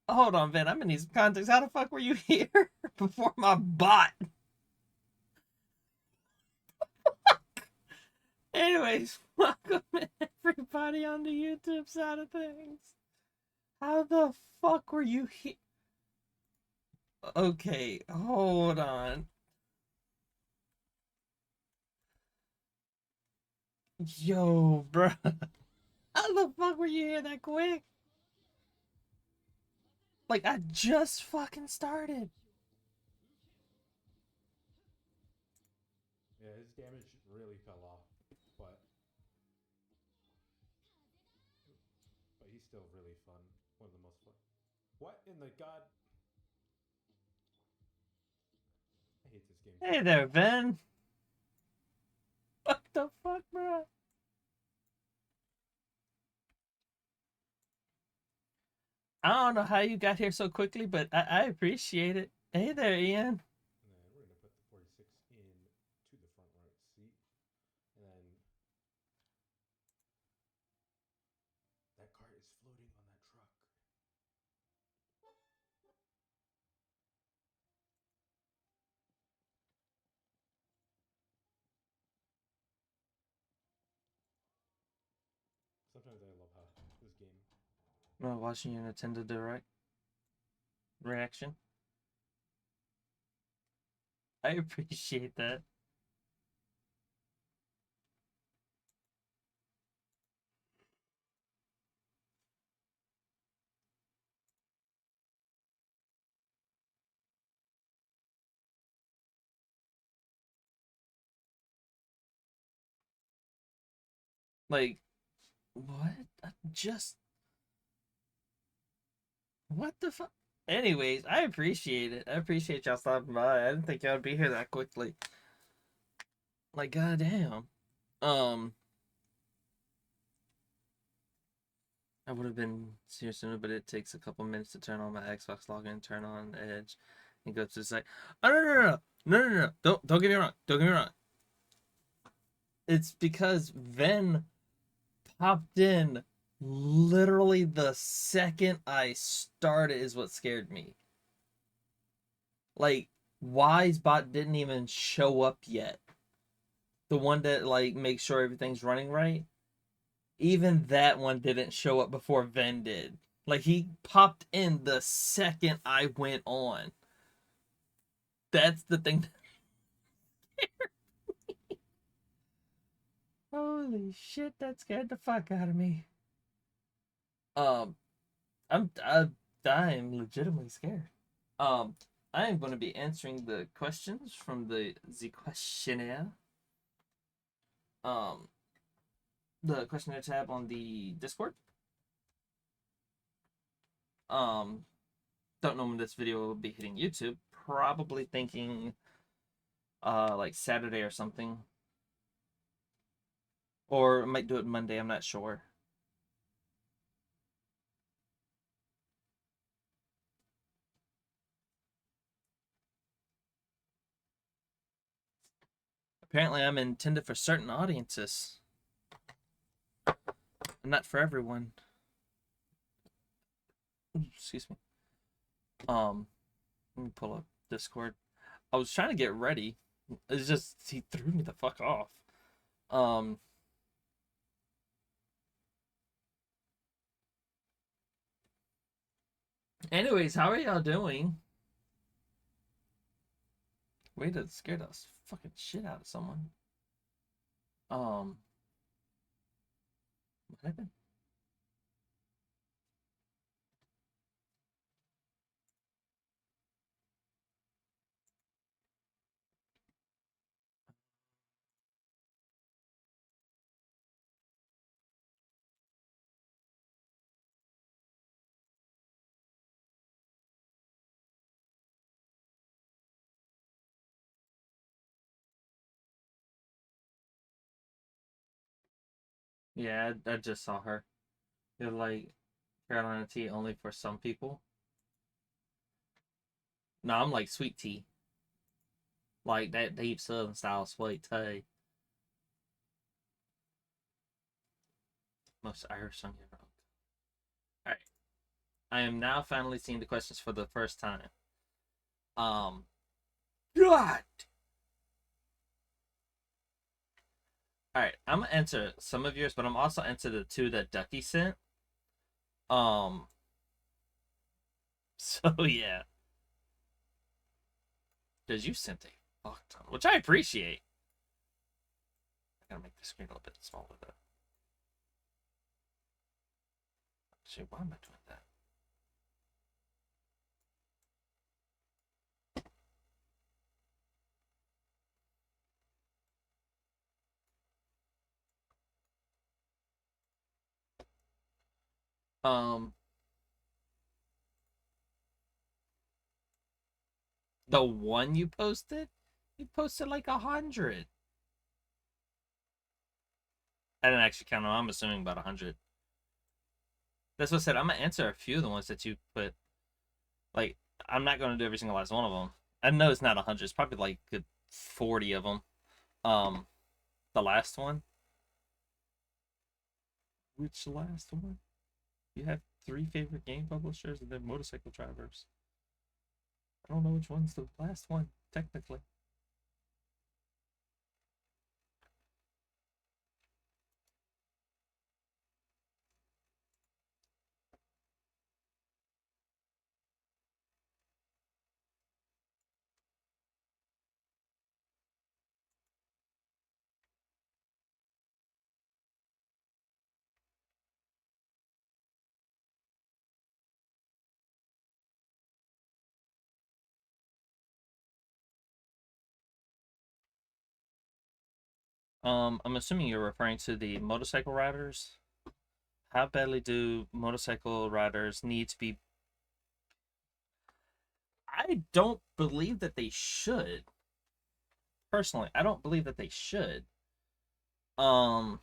Hold on, Vin. I'm in these context. How the fuck were you here before my bot? Anyways, welcome everybody on the YouTube side of things. How the fuck were you here? Okay, hold on. Yo, bruh. How the fuck were you here that quick? Like, I just fucking started. Yeah, his damage really fell off, but he's still really fun. One of the most fun. What in the god? I hate this game so Hey much. there, Vin. What the fuck, bruh? I don't know how you got here so quickly, but I appreciate it. Hey there, Ian. And then we're gonna put the 46 in to the front right seat, and then that car is floating on that truck. Sometimes I love how this game. I'm watching your Nintendo Direct reaction. I appreciate that. Like, what? Just what the fuck? Anyways, I appreciate it. I appreciate y'all stopping by. I didn't think y'all would be here that quickly. Like, goddamn. Um, I would have been here sooner, but it takes a couple minutes to turn on my Xbox login, turn on Edge, and go to the site. Oh no! Don't get me wrong. Don't get me wrong. It's because Ven popped in literally the second I started is what scared me. Like, Wise bot didn't even show up yet. The one that like makes sure everything's running right. Even that one didn't show up before Ven did. Like, he popped in the second I went on. That's the thing. Holy shit, that scared the fuck out of me. Um, I'm legitimately scared. Um, I am going to be answering the questions from the questionnaire. Um, the questionnaire tab on the Discord. Um, don't know when this video will be hitting YouTube. Probably thinking like Saturday or something. Or I might do it Monday, I'm not sure. Apparently I'm intended for certain audiences. Not for everyone. Excuse me. Let me pull up Discord. I was trying to get ready. It's just he threw me the fuck off. Um anyways, how are y'all doing? Way to scare the fucking shit out of someone. Um what happened? Yeah, I just saw her. They're like Carolina tea only for some people. No, I'm like sweet tea. Like that deep southern style sweet tea. Most Irish song ever. Alright. I am now finally seeing the questions for the first time. Um, God. All right, I'm gonna answer some of yours, but I'm also answer the two that Ducky sent. Um, so yeah, because you sent a fuck ton, which I appreciate. I gotta make the screen a little bit smaller though. Actually, why am I doing that? Um, the one you posted like 100. I didn't actually count them. I'm assuming about 100. That's what I said. I'm gonna answer a few of the ones that you put. Like, I'm not gonna do every single last one of them. I know it's not 100. It's probably like good 40 of them. Um, the last one. Which last one? You have three favorite game publishers and then motorcycle drivers. I don't know which one's the last one, technically. I'm assuming you're referring to the motorcycle riders. How badly do motorcycle riders need to be? I don't believe that they should. Personally, I don't believe that they should. Um,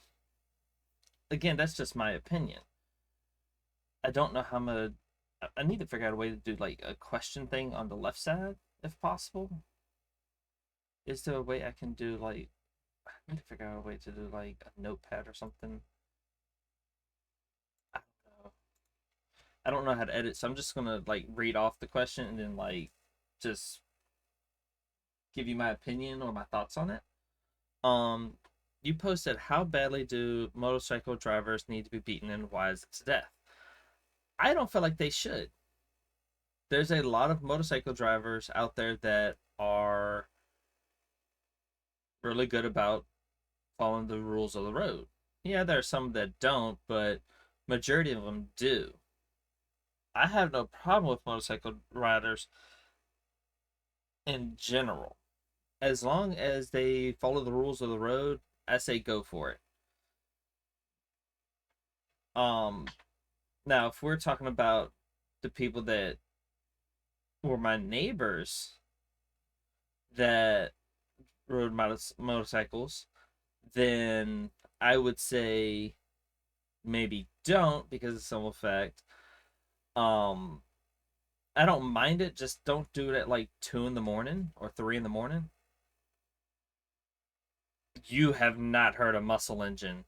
Again, that's just my opinion. I don't know how I'm gonna. I need to figure out a way to do like a question thing on the left side, if possible. Is there a way I can do like? I need to figure out a way to do like a notepad or something. I don't know. I don't know how to edit, so I'm just gonna like read off the question and then like just give you my opinion or my thoughts on it. Um, you posted how badly do motorcycle drivers need to be beaten and why is it to death? I don't feel like they should. There's a lot of motorcycle drivers out there that are really good about following the rules of the road. Yeah, there are some that don't, but majority of them do. I have no problem with motorcycle riders in general. As long as they follow the rules of the road, I say go for it. Um Now if we're talking about the people that were my neighbors that rode motorcycles, then I would say maybe don't because of some effect. Um, I don't mind it, just don't do it at like 2 in the morning or 3 in the morning. You have not heard a muscle engine.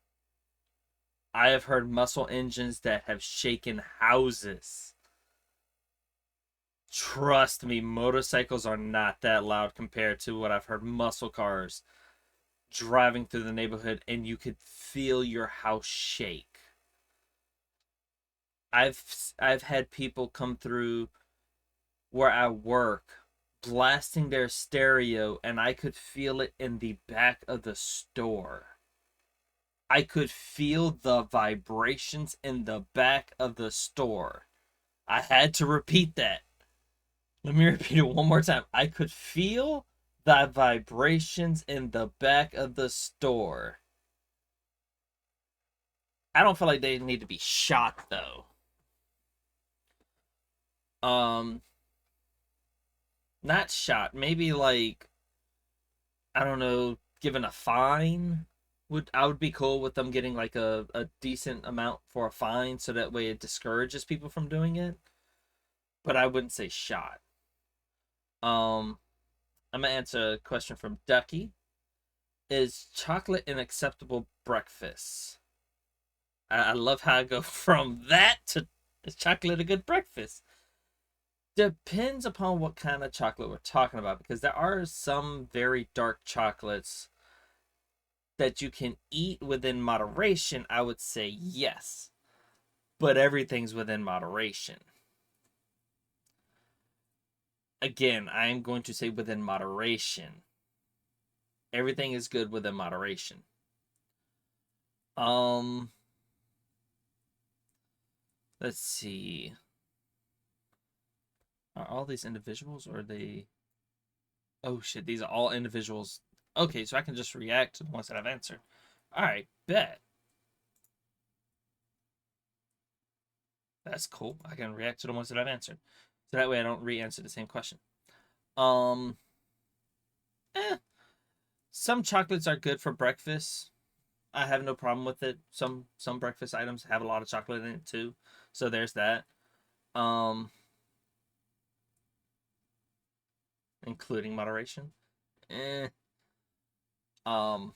I have heard muscle engines that have shaken houses. Trust me, motorcycles are not that loud compared to what I've heard muscle cars driving through the neighborhood and you could feel your house shake. I've had people come through where I work blasting their stereo and I could feel it in the back of the store. I could feel the vibrations in the back of the store. I had to repeat that. Let me repeat it one more time. I could feel the vibrations in the back of the store. I don't feel like they need to be shot though. Um, Not shot. Maybe like I don't know, given a fine. I would be cool with them getting like a decent amount for a fine so that way it discourages people from doing it. But I wouldn't say shot. Um, I'm gonna answer a question from Ducky. Is chocolate an acceptable breakfast? I love how I go from that to Is chocolate a good breakfast? Depends upon what kind of chocolate we're talking about, because there are some very dark chocolates that you can eat within moderation. I would say yes, but everything's within moderation. Again, I am going to say within moderation. Everything is good within moderation. Um, let's see. Are all these individuals or are they? Oh shit, these are all individuals. Okay, so I can just react to the ones that I've answered. All right, bet. That's cool. I can react to the ones that I've answered. So that way I don't re-answer the same question. Um, eh, some chocolates are good for breakfast. I have no problem with it. Some breakfast items have a lot of chocolate in it too. So there's that. Um, including moderation. Eh. Um,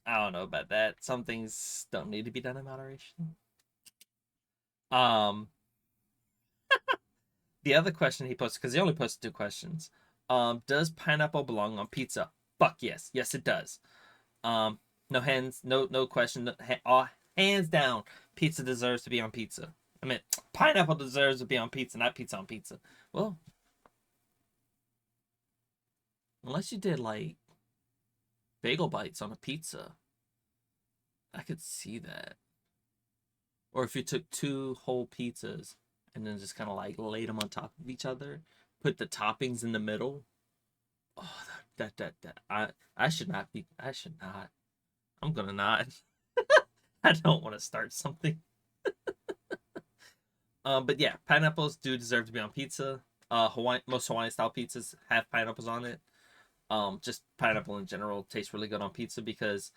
I don't know about that. Some things don't need to be done in moderation. Um, the other question he posted, because he only posted 2 questions. Does pineapple belong on pizza? Fuck yes. Yes, it does. No hands, no question. Hands down, pizza deserves to be on pizza. I mean, pineapple deserves to be on pizza, not pizza on pizza. Well, unless you did like bagel bites on a pizza, I could see that. Or if you took 2 whole pizzas and then just kind of like laid them on top of each other, put the toppings in the middle. Oh, that I should not be. I should not. I'm gonna not. I don't want to start something. But yeah, pineapples do deserve to be on pizza. Most Hawaiian style pizzas have pineapples on it. Just pineapple in general tastes really good on pizza because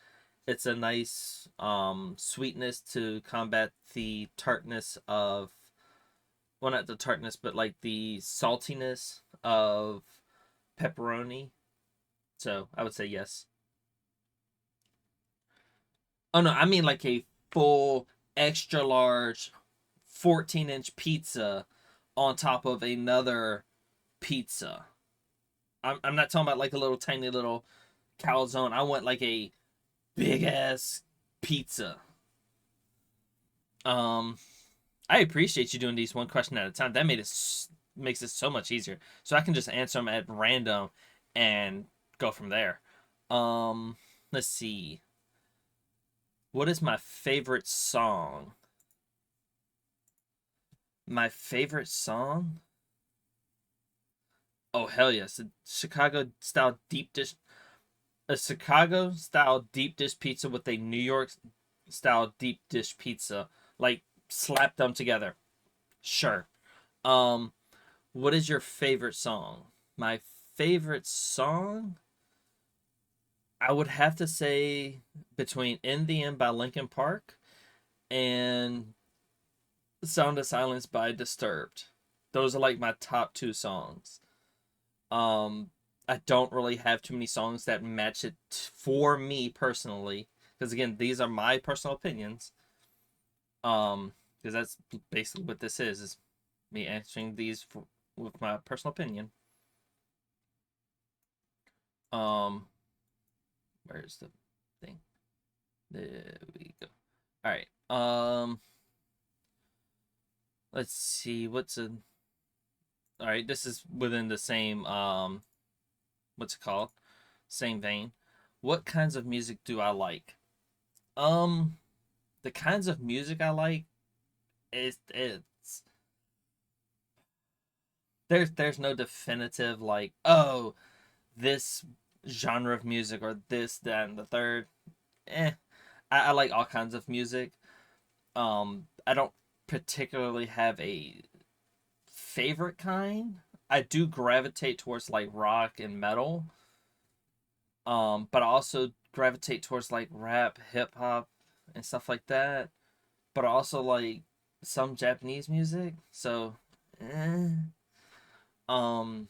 it's a nice sweetness to combat the tartness of, well, not the tartness, but like the saltiness of pepperoni. So I would say yes. Oh no, I mean like a full extra large 14-inch pizza on top of another pizza. I'm not talking about like a little tiny little calzone. I want like a big ass pizza. Um, I appreciate you doing these one question at a time. That makes it so much easier. So I can just answer them at random and go from there. Um, let's see. What is my favorite song? My favorite song? Oh hell yes, a Chicago style deep dish pizza with a New York style deep dish pizza, like slap them together. Sure. Um, what is your favorite song? My favorite song, I would have to say between "In the End" by Linkin Park and "Sound of Silence" by Disturbed. Those are like my top 2 songs. Um, I don't really have too many songs that match it for me personally, because again, these are my personal opinions. Because that's basically what this is me answering with my personal opinion. Um, where's the thing? There we go. All right. Let's see. All right, this is within the same what's it called? Same vein. What kinds of music do I like? Um, the kinds of music I like is it's there's no definitive like, oh, this genre of music or this, that, and the third. Eh. I like all kinds of music. I don't particularly have a favorite kind. I do gravitate towards like rock and metal. But I also gravitate towards like rap, hip hop, and stuff like that. But I also like some Japanese music. So, eh. um,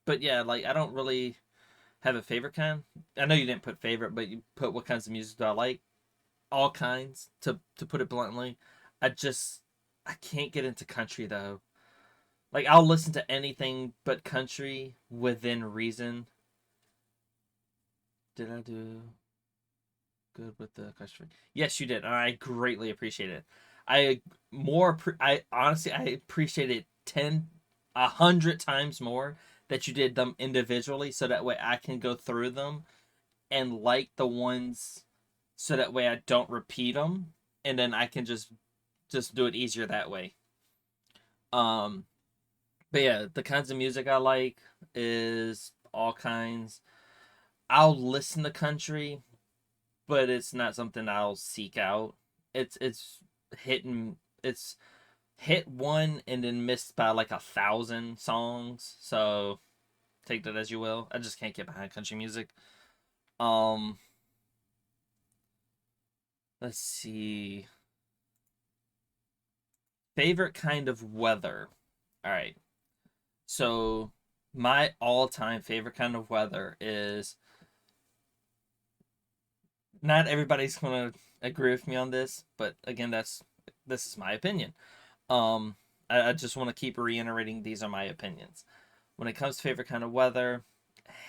but yeah, like I don't really have a favorite kind. I know you didn't put favorite, but you put what kinds of music do I like? All kinds. To put it bluntly, I just I can't get into country though. Like I'll listen to anything but country within reason. Did I do good with the country? Yes, you did, and I greatly appreciate it. I I honestly I appreciate it 100 times more that you did them individually, so that way I can go through them and like the ones, so that way I don't repeat them, and then I can just do it easier that way. Um, but yeah, the kinds of music I like is all kinds. I'll listen to country, but it's not something I'll seek out. It's hitting it's hit one and then missed by like 1,000 songs. So take that as you will. I just can't get behind country music. Um, let's see. Favorite kind of weather. All right. So my all-time favorite kind of weather is, not everybody's gonna agree with me on this, but again, this is my opinion. Um, I just want to keep reiterating these are my opinions. When it comes to favorite kind of weather,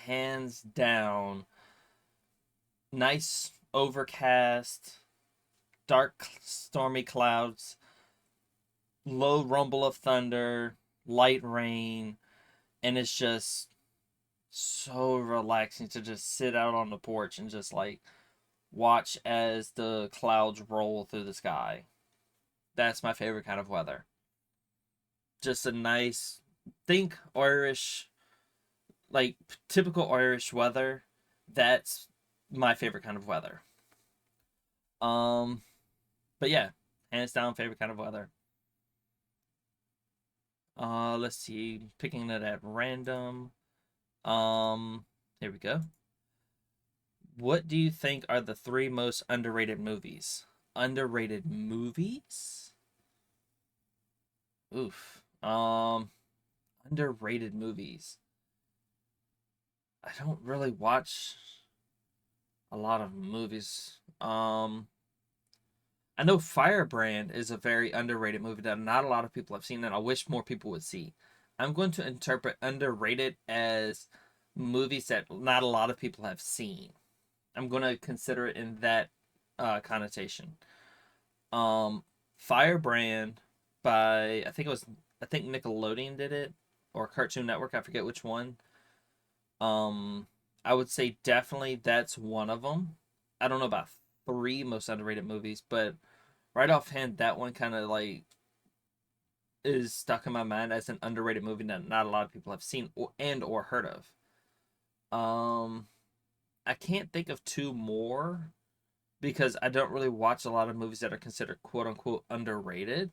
hands down, nice overcast, dark stormy clouds, low rumble of thunder, light rain, and it's just so relaxing to just sit out on the porch and just like watch as the clouds roll through the sky. That's my favorite kind of weather. Just a nice, think Irish, like typical Irish weather. That's my favorite kind of weather. Um, but yeah, hands down favorite kind of weather. Let's see, picking it at random. Here we go. What do you think are the three most underrated movies? Underrated movies? Oof. Underrated movies. I don't really watch a lot of movies. I know Firebrand is a very underrated movie that not a lot of people have seen, and I wish more people would see. I'm going to interpret underrated as movies that not a lot of people have seen. I'm going to consider it in that connotation. Um, Firebrand by, I think Nickelodeon did it, or Cartoon Network. I forget which one. Um, I would say definitely that's one of them. I don't know about three most underrated movies, but right offhand, that one kind of like is stuck in my mind as an underrated movie that not a lot of people have seen or heard of. Um, I can't think of two more because I don't really watch a lot of movies that are considered quote unquote underrated.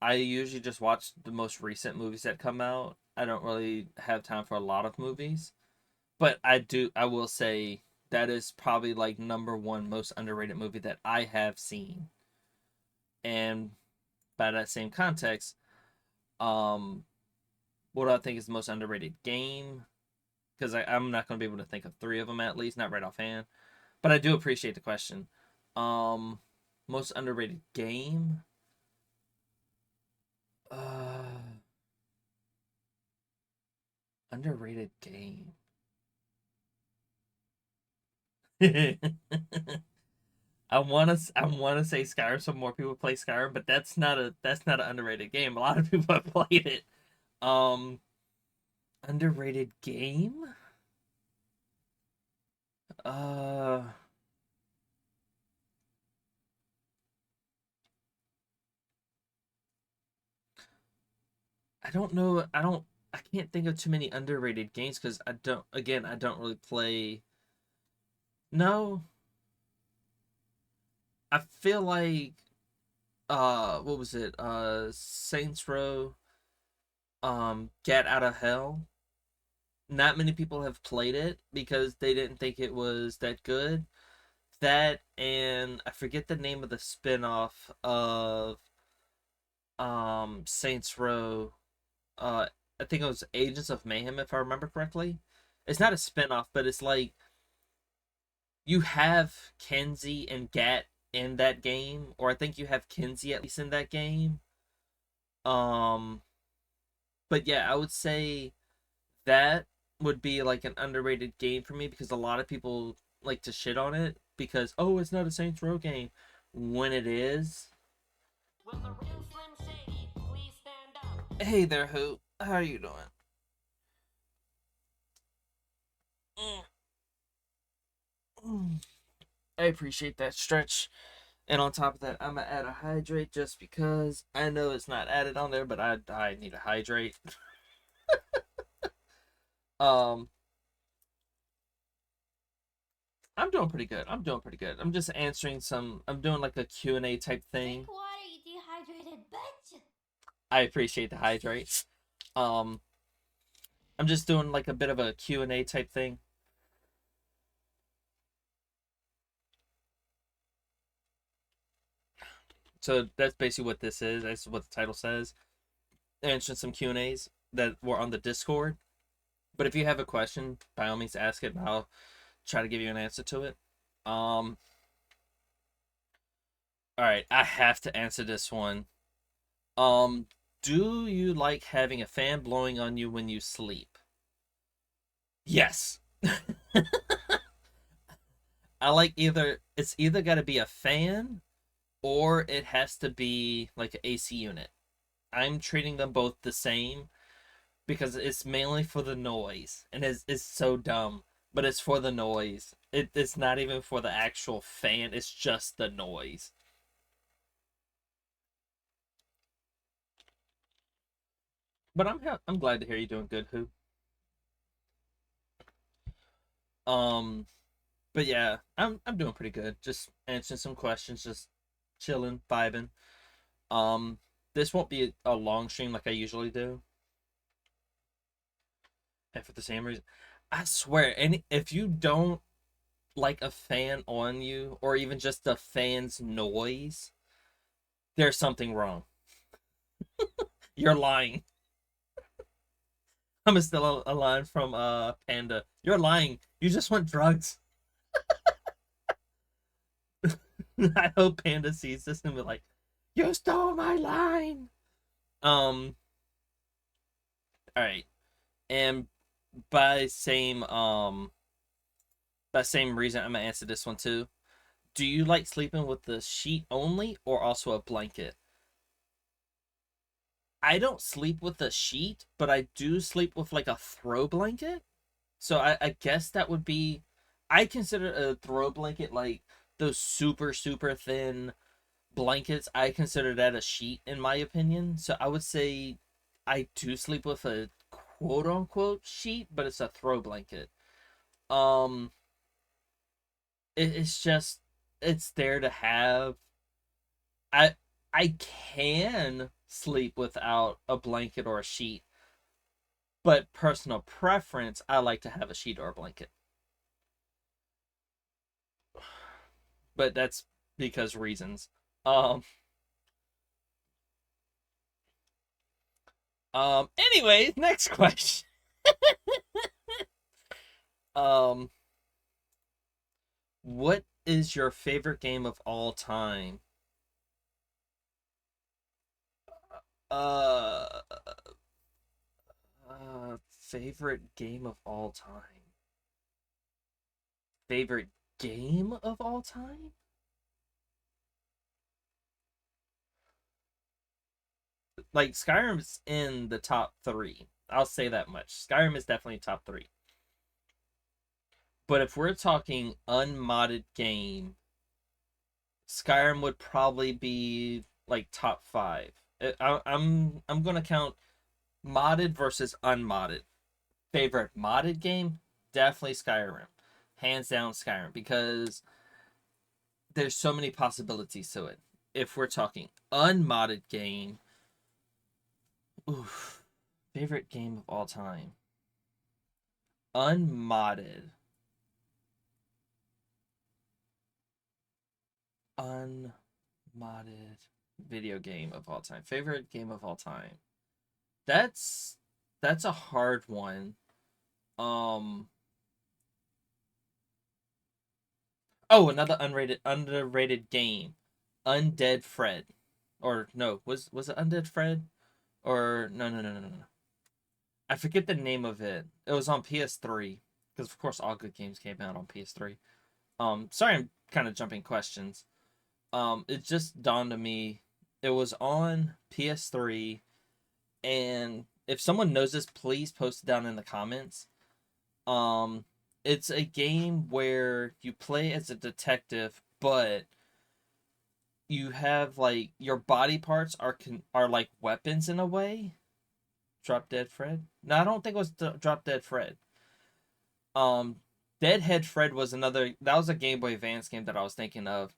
I usually just watch the most recent movies that come out. I don't really have time for a lot of movies. But I will say that is probably like number one most underrated movie that I have seen. And by that same context, um, what do I think is the most underrated game? Because I'm not going to be able to think of three of them at least, not right offhand. But I do appreciate the question. Um, Most underrated game? Uh, Underrated game. I wanna say Skyrim so more people play Skyrim, but that's not an underrated game. A lot of people have played it. Um, Underrated game? Uh, I don't know. I can't think of too many underrated games because I don't really play. No, I feel like what was it? Saints Row, Get Out of Hell. Not many people have played it because they didn't think it was that good. That, and I forget the name of the spin-off of Saints Row. Uh I think it was Agents of Mayhem if I remember correctly. It's not a spin-off, but it's like you have Kenzie and Gat in that game, or I think you have Kenzie at least in that game. Um, but yeah, I would say that would be like an underrated game for me because a lot of people like to shit on it because oh, it's not a Saints Row game when it is. Will the real Slim Shady please stand up? Hey there, who? How are you doing? I appreciate that stretch. And on top of that, I'm gonna add a hydrate just because I know it's not added on there, but I need a hydrate. um, I'm doing pretty good. I'm doing pretty good. I'm just answering some. I'm doing like a Q&A type thing. Drink water, you dehydrated bitch. I appreciate the hydrate. Um, I'm just doing like a bit of a Q&A type thing. So that's basically what this is. That's what the title says. Answering some Q&As that were on the Discord. But if you have a question, by all means ask it and I'll try to give you an answer to it. All right, I have to answer this one. Do you like having a fan blowing on you when you sleep? Yes. I like it's either got to be a fan or it has to be like an AC unit. I'm treating them both the same because it's mainly for the noise and it's so dumb, but it's for the noise. It's not even for the actual fan, it's just the noise. But I'm glad to hear you doing good, Who. Um, but yeah, I'm doing pretty good. Just answering some questions, just chilling, vibing. Um, this won't be a long stream like I usually do, and for the same reason, I swear, any if you don't like a fan on you, or even just the fan's noise, there's something wrong. You're lying. I'm still a line from Panda. You're lying. You just want drugs. I hope Panda sees this and be like, "You stole my line." Um. All right, and by same by same reason, I'm gonna answer this one too. Do you like sleeping with the sheet only or also a blanket? I don't sleep with a sheet, but I do sleep with like a throw blanket. So I guess that would be. I consider a throw blanket like those super super thin blankets. I consider that a sheet in my opinion. So I would say I do sleep with a quote unquote sheet, but it's a throw blanket. Um, it's just it's there to have. I I can sleep without a blanket or a sheet, but personal preference, I like to have a sheet or a blanket. But that's because reasons. Um anyways, next question. Um what is your favorite game of all time? Uh favorite game of all time. Favorite game of all time? Like Skyrim's in the top 3. I'll say that much. Skyrim is definitely top 3. But if we're talking unmodded game, Skyrim would probably be like top 5. I'm gonna count modded versus unmodded. Favorite modded game? Definitely Skyrim. Hands down Skyrim because there's so many possibilities to it. If we're talking unmodded game, oof, favorite game of all time. Unmodded. Unmodded video game of all time. Favorite game of all time. That's that's a hard one. Um oh, another underrated game. Undead Fred. Or no, was it Undead Fred? Or no. I forget the name of it. It was on PS3 because of course all good games came out on PS3. Sorry, I'm kind of jumping questions. It just dawned on me. It was on PS3, and if someone knows this, please post it down in the comments. Um, it's a game where you play as a detective, but you have like your body parts are like weapons in a way. Drop Dead Fred? No, I don't think it was Drop Dead Fred. Um, Deadhead Fred was another. That was a Game Boy Advance game that I was thinking of.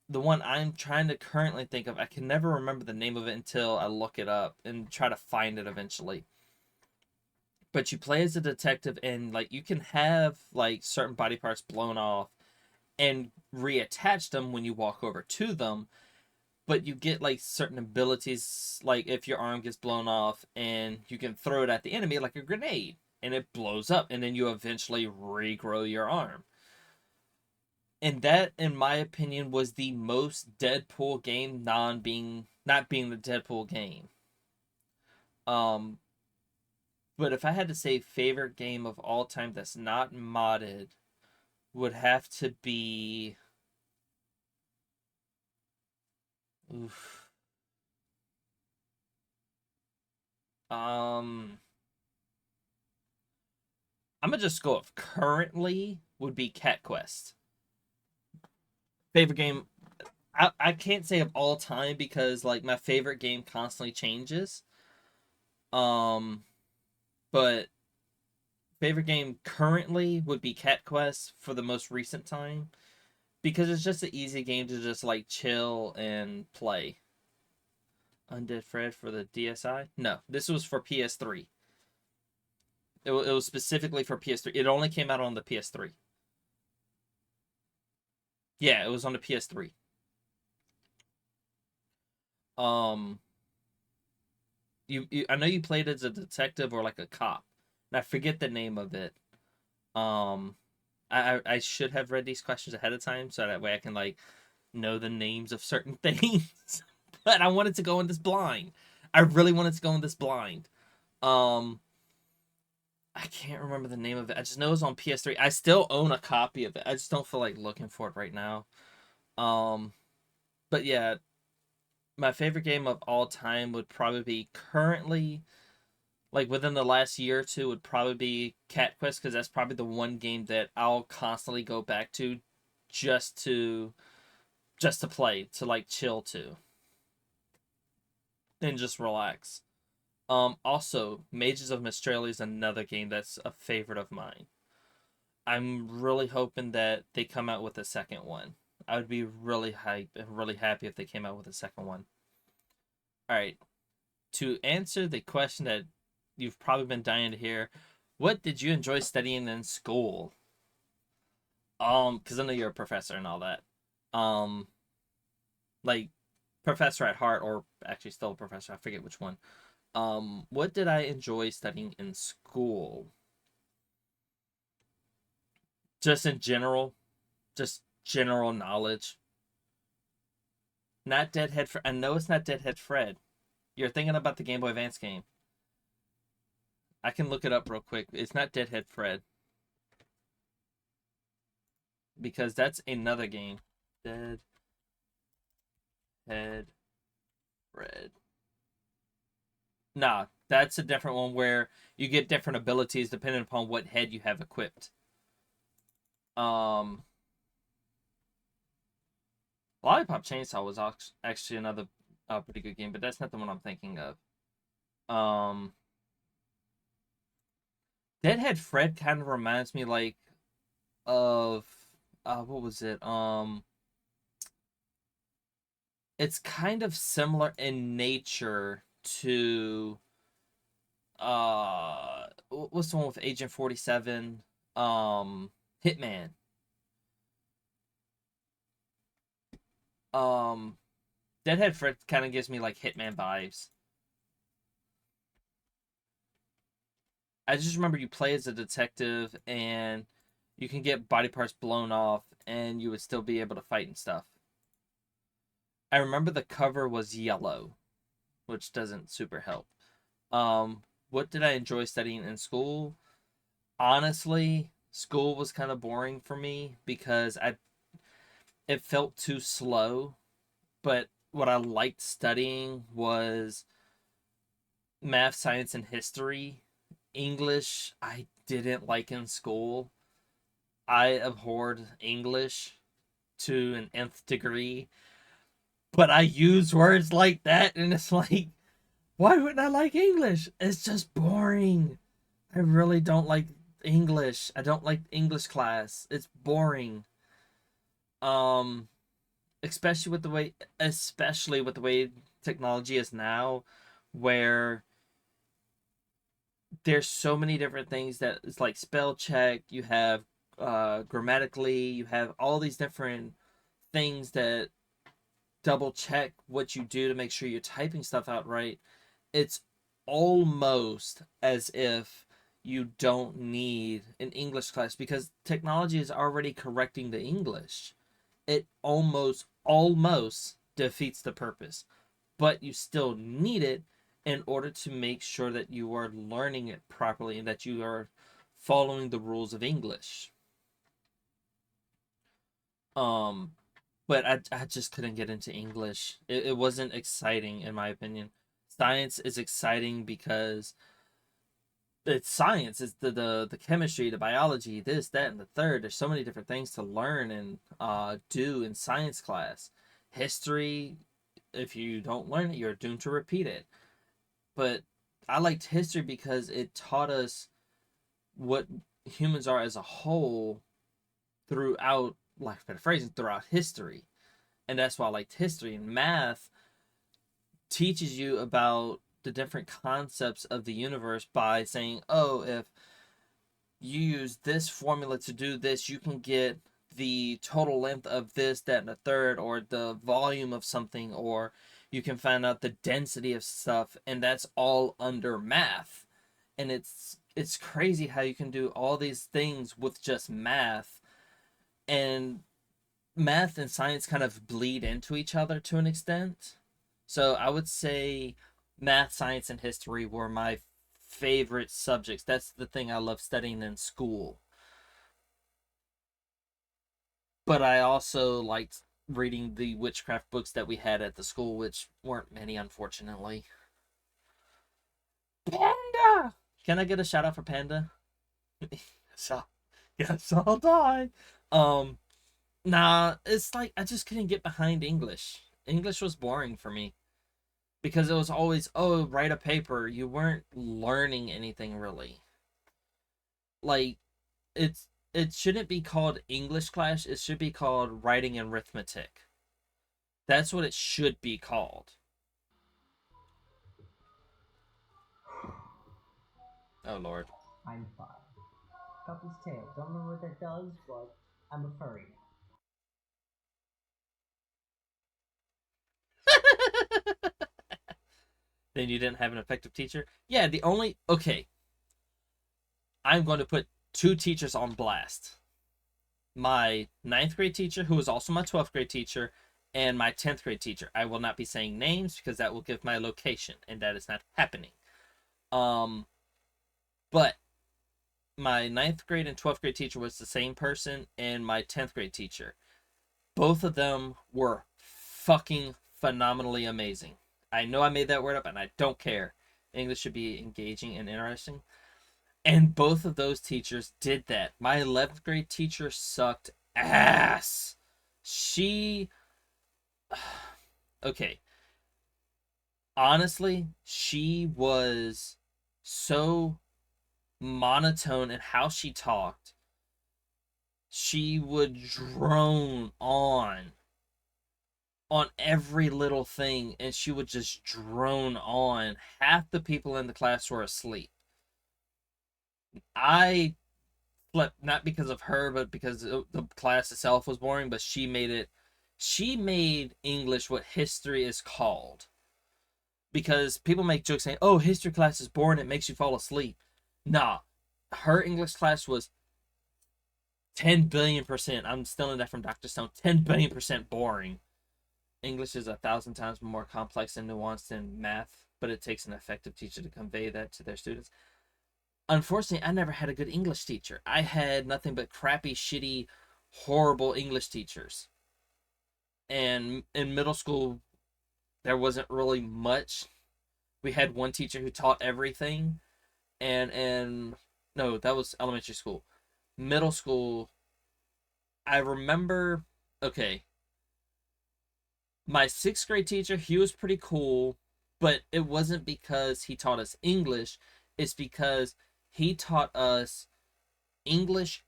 The one I'm trying to currently think of, I can never remember the name of it until I look it up and try to find it eventually. But you play as a detective, and like you can have like certain body parts blown off and reattach them when you walk over to them, but you get like certain abilities, like if your arm gets blown off and you can throw it at the enemy like a grenade and it blows up, and then you eventually regrow your arm. And that, in my opinion, was the most Deadpool game not being the Deadpool game. Um, but if I had to say favorite game of all time that's not modded, would have to be. Oof. Um, I'm gonna just go with currently would be Cat Quest. Favorite game. I can't say of all time because like my favorite game constantly changes. Um, but favorite game currently would be Cat Quest for the most recent time because it's just an easy game to just like chill and play. Undead Fred for the DSi? No, this was for PS3. It was specifically for PS3. It only came out on the PS3. Yeah, it was on the PS3. Um, I know you played as a detective or like a cop, and I forget the name of it. Um, I should have read these questions ahead of time so that way I can like know the names of certain things. But I wanted to go in this blind. I really wanted to go in this blind. Um, I can't remember the name of it. I just know it's on PS3. I still own a copy of it. I just don't feel like looking for it right now. Um, but yeah, my favorite game of all time would probably be currently, like within the last year or two, would probably be Cat Quest because that's probably the one game that I'll constantly go back to just to just to play, to like chill to and just relax. Also, Mages of Mystralia is another game that's a favorite of mine. I'm really hoping that they come out with a second one. I would be really hype and really happy if they came out with a second one. All right, to answer the question that you've probably been dying to hear, what did you enjoy studying in school? Because I know you're a professor and all that. Um, like professor at heart, or actually still a professor. I forget which one. What did I enjoy studying in school? Just in general, just general knowledge. Not Deadhead Fred. I know it's not Deadhead Fred. You're thinking about the Game Boy Advance game. I can look it up real quick. It's not Deadhead Fred because that's another game. Deadhead Fred. Nah, that's a different one where you get different abilities depending upon what head you have equipped. Um, Lollipop Chainsaw was actually another pretty good game, but that's not the one I'm thinking of. Um, Deadhead Fred kind of reminds me like of what was it? It's kind of similar in nature to what's the one with Agent 47? Hitman. Um, Deadhead Fred kind of gives me like Hitman vibes. I just remember you play as a detective and you can get body parts blown off and you would still be able to fight and stuff. I remember the cover was yellow, which doesn't super help. What did I enjoy studying in school? Honestly, school was kind of boring for me because it felt too slow. But what I liked studying was math, science, and history. English, I didn't like in school. I abhorred English to an nth degree. But I use words like that, and it's like, why wouldn't I like English? It's just boring. I really don't like English. I don't like English class. It's boring. Um, especially with the way technology is now, where there's so many different things that it's like spell check, you have grammatically, you have all these different things that double check what you do to make sure you're typing stuff out right. It's almost as if you don't need an English class because technology is already correcting the English. It almost defeats the purpose, but you still need it in order to make sure that you are learning it properly and that you are following the rules of English. Um, but I just couldn't get into English. It wasn't exciting in my opinion. Science is exciting because it's science. It's the chemistry, the biology, this, that, and the third. There's so many different things to learn and do in science class. History, if you don't learn it, you're doomed to repeat it. But I liked history because it taught us what humans are as a whole throughout, like paraphrasing, throughout history. And that's why I liked history. And math teaches you about the different concepts of the universe by saying, oh, if you use this formula to do this, you can get the total length of this, that, and the third, or the volume of something, or you can find out the density of stuff, and that's all under math. And it's crazy how you can do all these things with just math, and math and science kind of bleed into each other to an extent. So I would say math, science, and history were my favorite subjects. That's the thing I love studying in school. But I also liked reading the witchcraft books that we had at the school, which weren't many, unfortunately. Panda! Can I get a shout out for Panda? So, yes, I'll die. Um, nah, it's like I just couldn't get behind English. English was boring for me because it was always, oh, write a paper. You weren't learning anything really. Like, it shouldn't be called English class. It should be called writing and arithmetic. That's what it should be called. Oh Lord. I'm fine. Puppy's tail. Don't know what that does, but I'm a furry now. Then you didn't have an effective teacher? Yeah, the only okay. I'm going to put two teachers on blast. My ninth grade teacher, who was also my 12th grade teacher, and my 10th grade teacher. I will not be saying names because that will give my location, and that is not happening. Um, but my ninth grade and 12th grade teacher was the same person, and my 10th grade teacher. Both of them were fucking phenomenally amazing. I know I made that word up, and I don't care. English should be engaging and interesting. And both of those teachers did that. My 11th grade teacher sucked ass. She. Okay. Honestly, she was so monotone in how she talked. She would drone on every little thing, and she would just drone on. Half the people in the class were asleep. I slept not because of her, but because the class itself was boring. But she made English what history is called. Because people make jokes saying, "Oh, history class is boring; it makes you fall asleep." Nah, her English class was 10 billion%. I'm stealing that from Dr. Stone. 10 billion% boring. English is 1,000 times more complex and nuanced than math but it takes an effective teacher to convey that to their students. Unfortunately, I never had a good English teacher. I had nothing but crappy, shitty, horrible English teachers. And in middle school, there wasn't really much. We had one teacher who taught everything, and no, that was elementary school. Middle school, I remember, okay, my 6th grade teacher, he was pretty cool, but it wasn't because he taught us English. It's because he taught us English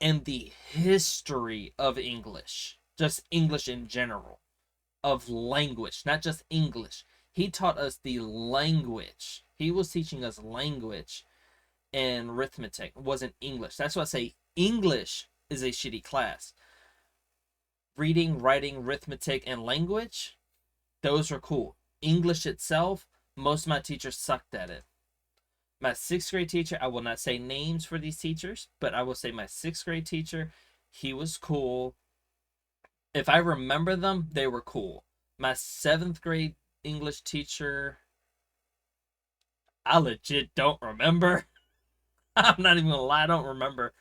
and the history of English. Just English in general. Of language, not just English. He taught us the language. He was teaching us language and arithmetic. It wasn't English. That's why I say English is a shitty class. Reading, writing, arithmetic, and language, those are cool. English itself, most of my teachers sucked at it. My 6th grade teacher, I will not say names for these teachers, but I will say my 6th grade teacher, he was cool. If I remember them, they were cool. My 7th grade English teacher, I legit don't remember. I'm not even gonna lie, I don't remember.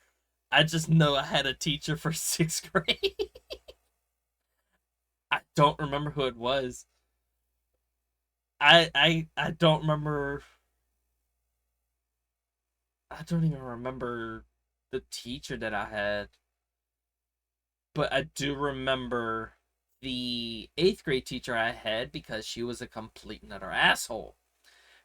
I just know I had a teacher for 6th grade. I don't remember who it was. I don't remember. I don't even remember the teacher that I had. But I do remember the 8th grade teacher I had because she was a complete and utter asshole.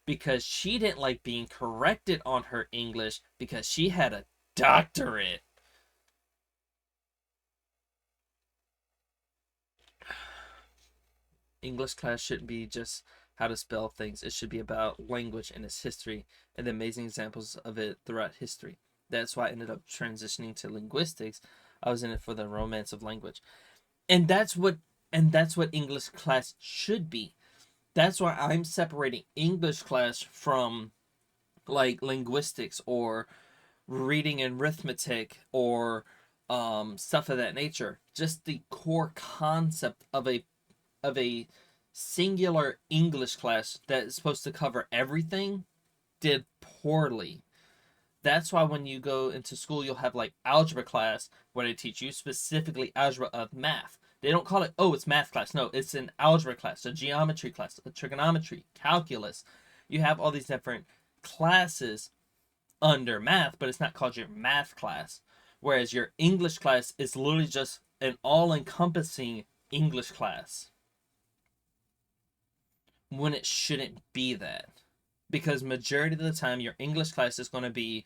Because she didn't like being corrected on her English because she had a doctorate. English class shouldn't be just how to spell things. It should be about language and its history and the amazing examples of it throughout history. That's why I ended up transitioning to linguistics. I was in it for the romance of language. And that's what English class should be. That's why I'm separating English class from like linguistics or reading and arithmetic or stuff of that nature. Just the core concept of a singular English class that is supposed to cover everything did poorly. That's why when you go into school, you'll have like algebra class where they teach you specifically algebra of math. They don't call it, oh, it's math class. No, it's an algebra class, a geometry class, a trigonometry, calculus. You have all these different classes under math, but it's not called your math class. Whereas your English class is literally just an all-encompassing English class. When it shouldn't be that. Because majority of the time, your English class is going to be,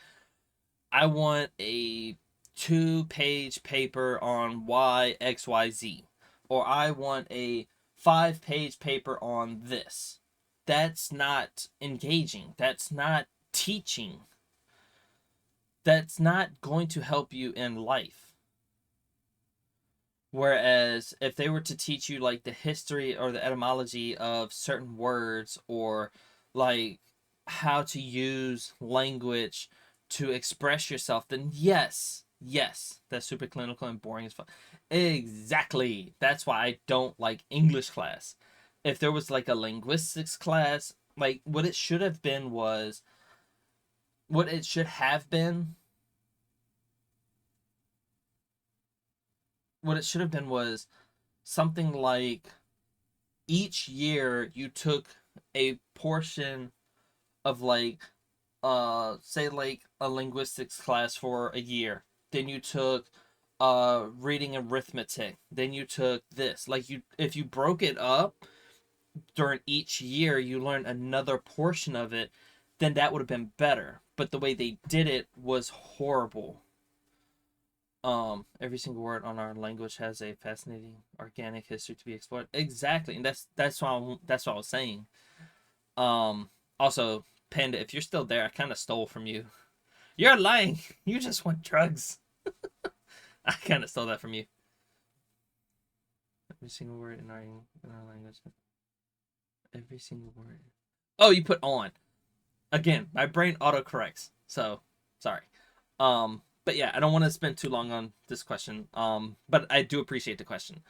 I want a 2-page paper on Y, X, Y, Z. Or I want a 5-page paper on this. That's not engaging. That's not teaching. That's not going to help you in life. Whereas if they were to teach you like the history or the etymology of certain words or like how to use language to express yourself, then yes, that's super clinical and boring as fuck. Exactly. That's why I don't like English class. If there was like a linguistics class, like what it should have been was something like each year you took a portion of like say like a linguistics class for a year, then you took reading and arithmetic, then you took this, like if you broke it up during each year, you learn another portion of it, then that would have been better. But the way they did it was horrible. Every single word on our language has a fascinating organic history to be explored. Exactly, and that's what I was saying. Also, Panda, if you're still there, I kind of stole from you. You're lying. You just want drugs. I kind of stole that from you. Every single word in our language. Every single word. Oh, you put on. Again, my brain autocorrects. So, sorry. But yeah, I don't want to spend too long on this question. But I do appreciate the question.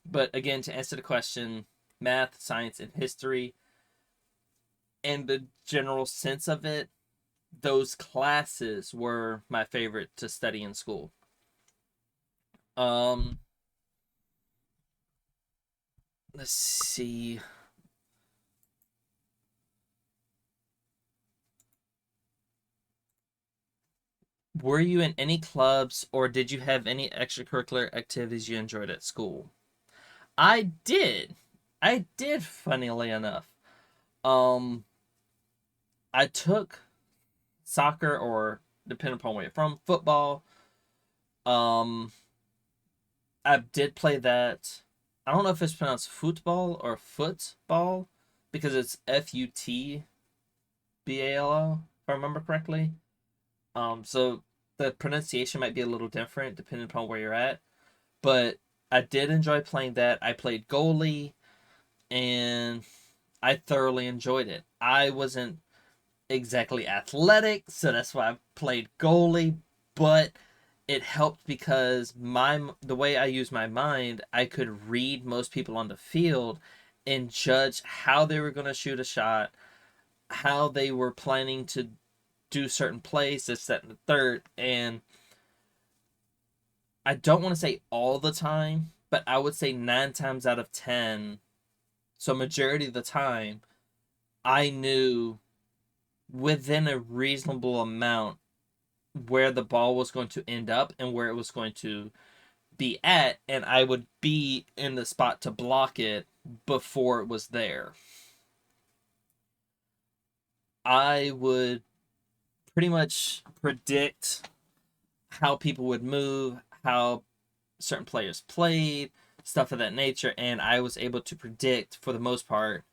But again, to answer the question, math, science, and history, and the general sense of it, those classes were my favorite to study in school. Um, let's see. Were you in any clubs or did you have any extracurricular activities you enjoyed at school? I did. I did, funnily enough. Um, I took soccer or depending upon where you're from, football. Um, I did play that. I don't know if it's pronounced football or football because it's Futbalo, if I remember correctly. So the pronunciation might be a little different depending upon where you're at. But I did enjoy playing that. I played goalie and I thoroughly enjoyed it. I wasn't exactly athletic, so that's why I played goalie, but it helped because the way I use my mind, I could read most people on the field and judge how they were going to shoot a shot, how they were planning to do certain plays, this, that, and the third. And I don't want to say all the time, but I would say 9 times out of 10, so majority of the time, I knew within a reasonable amount where the ball was going to end up and where it was going to be at, and I would be in the spot to block it before it was there. I would pretty much predict how people would move, how certain players played, stuff of that nature, and I was able to predict for the most part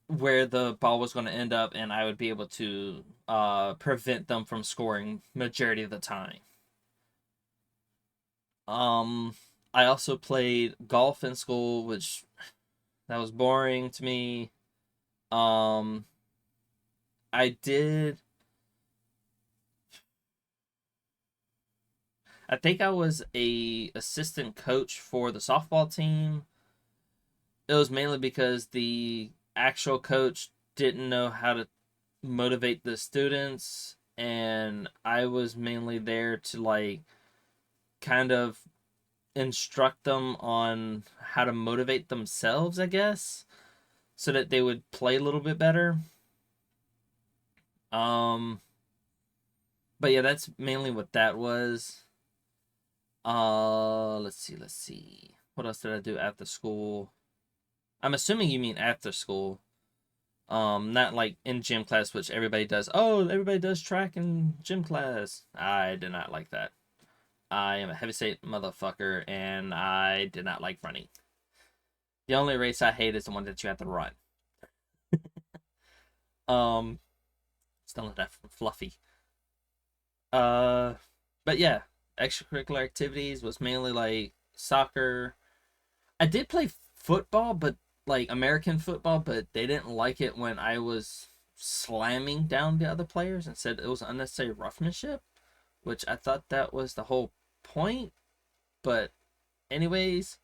where the ball was going to end up, and I would be able to prevent them from scoring majority of the time. Um, I also played golf in school, which that was boring to me. Um, I did. I think I was a assistant coach for the softball team. It was mainly because the actual coach didn't know how to motivate the students, and I was mainly there to like kind of instruct them on how to motivate themselves, I guess, so that they would play a little bit better. Um, but yeah, that's mainly what that was. Let's see. What else did I do after school? I'm assuming you mean after school. Not like in gym class, which everybody does. Oh, everybody does track in gym class. I did not like that. I am a heavy-set motherfucker, and I did not like running. The only race I hate is the one that you have to run. Um, Still not that fluffy. Uh, but yeah, extracurricular activities was mainly like soccer. I did play football, but like American football, but they didn't like it when I was slamming down the other players and said it was unnecessary roughnessship, which I thought that was the whole point. But anyways,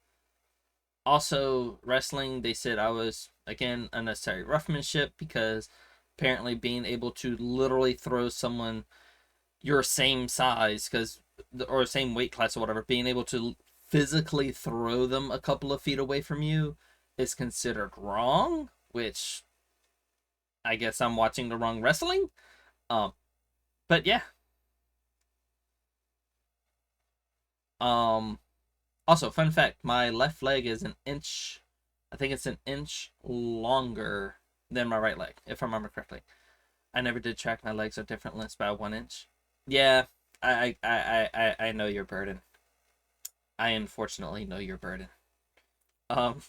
also wrestling, they said I was again unnecessary roughnessip because apparently being able to literally throw someone your same size because or same weight class or whatever, being able to physically throw them a couple of feet away from you is considered wrong, which I guess I'm watching the wrong wrestling. Um, but yeah. Um, Also, fun fact: my left leg is an inch. I think it's an inch longer than my right leg, if I remember correctly. I never did track. My legs are different lengths by 1 inch. Yeah, I know your burden. I unfortunately know your burden. Um,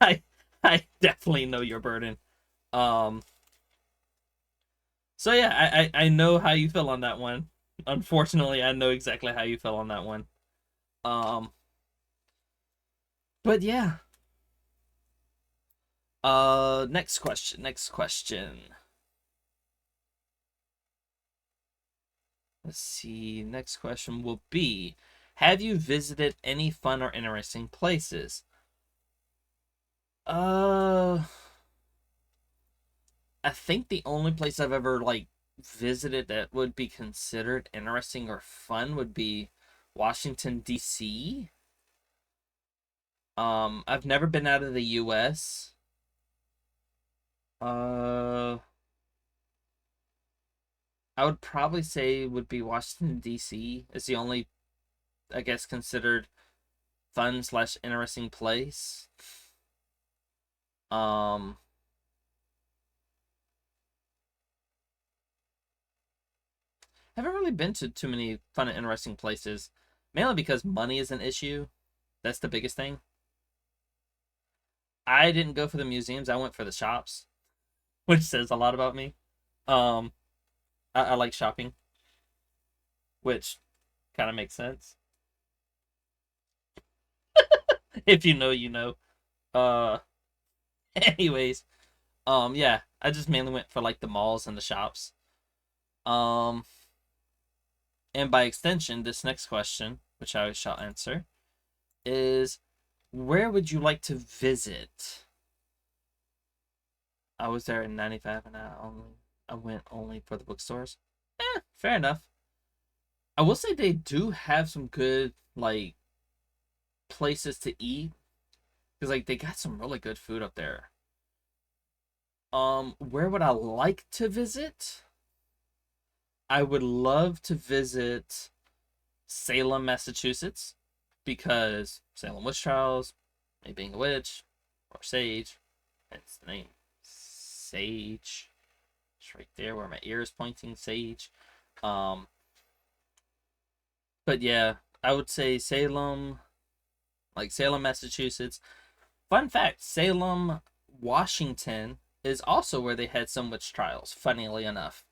I I definitely know your burden. Um, so yeah, I know how you feel on that one. Unfortunately, I know exactly how you feel on that one. Um, but yeah. Next question. Next question. Let's see. Next question will be: have you visited any fun or interesting places? Uh, I think the only place I've ever like visited that would be considered interesting or fun would be Washington D.C. I've never been out of the U.S. Uh, I would probably say would be Washington D.C. is the only, I guess, considered fun slash interesting place. Um, haven't really been to too many fun and interesting places, mainly because money is an issue. That's the biggest thing. I didn't go for the museums. I went for the shops, which says a lot about me. Um, I like shopping, which kind of makes sense. If you know, you know. Uh, anyways, yeah, I just mainly went for like the malls and the shops. Um, and by extension, this next question, which I shall answer, is where would you like to visit? I was there in '95 and I went only for the bookstores. Fair enough. I will say they do have some good like places to eat because like they got some really good food up there. Where would I like to visit? I would love to visit Salem, Massachusetts, because Salem witch trials, me being a witch, or sage, hence the name Sage. It's right there where my ear is pointing, Sage. Um, but yeah, I would say Salem, like Salem, Massachusetts. Fun fact: Salem, Washington is also where they had some witch trials. Funnily enough,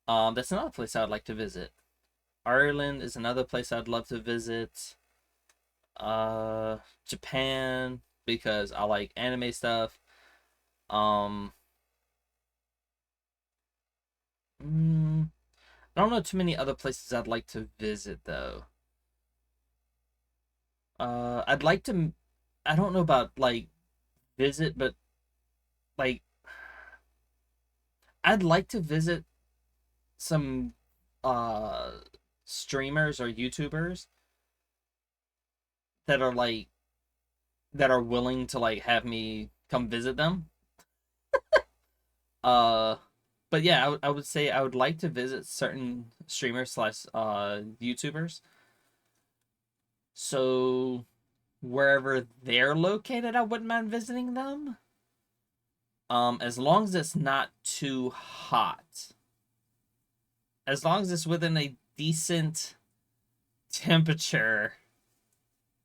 that's another place I would like to visit. Ireland is another place I'd love to visit. Japan because I like anime stuff. Um, I don't know too many other places I'd like to visit though. I'd like to. I don't know about like visit, but like I'd like to visit some uh streamers or YouTubers that are like that are willing to like have me come visit them. Uh, but yeah, I would say I would like to visit certain streamers slash YouTubers. So wherever they're located, I wouldn't mind visiting them. As long as it's not too hot. As long as it's within a decent temperature,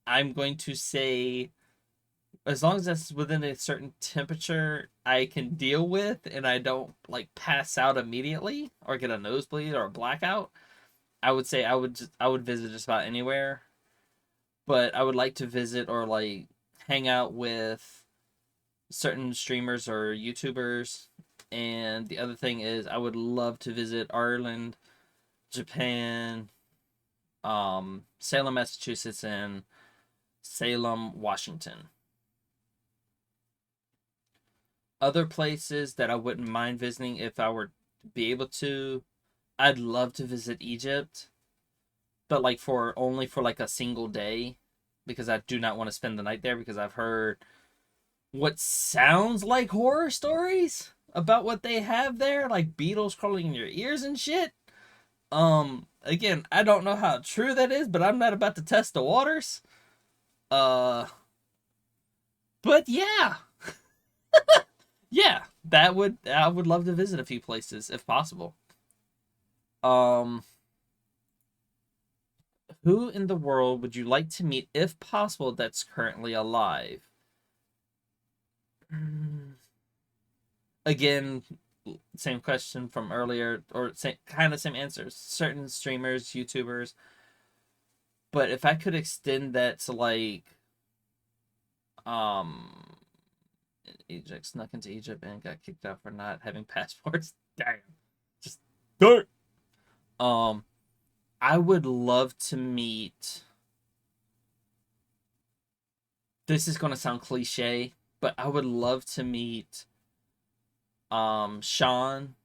I'm going to say as long as that's within a certain temperature I can deal with and I don't like pass out immediately or get a nosebleed or a blackout, I would say I would visit just about anywhere. But I would like to visit or like hang out with certain streamers or YouTubers. And the other thing is I would love to visit Ireland, Japan, Salem, Massachusetts, and Salem, Washington. Other places that I wouldn't mind visiting if I were to be able to, I'd love to visit Egypt, but like for only for like a single day because I do not want to spend the night there because I've heard what sounds like horror stories about what they have there, like beetles crawling in your ears and shit. Again, I don't know how true that is, but I'm not about to test the waters. Uh, but yeah, yeah, that would I would love to visit a few places if possible. Um, who in the world would you like to meet if possible that's currently alive? Again, same question from earlier, or same kind of same answers. Certain streamers, YouTubers, but if I could extend that to like, um, Egypt snuck into Egypt and got kicked out for not having passports. Damn, just dirt. Um, I would love to meet. This is gonna sound cliche, but I would love to meet Sean,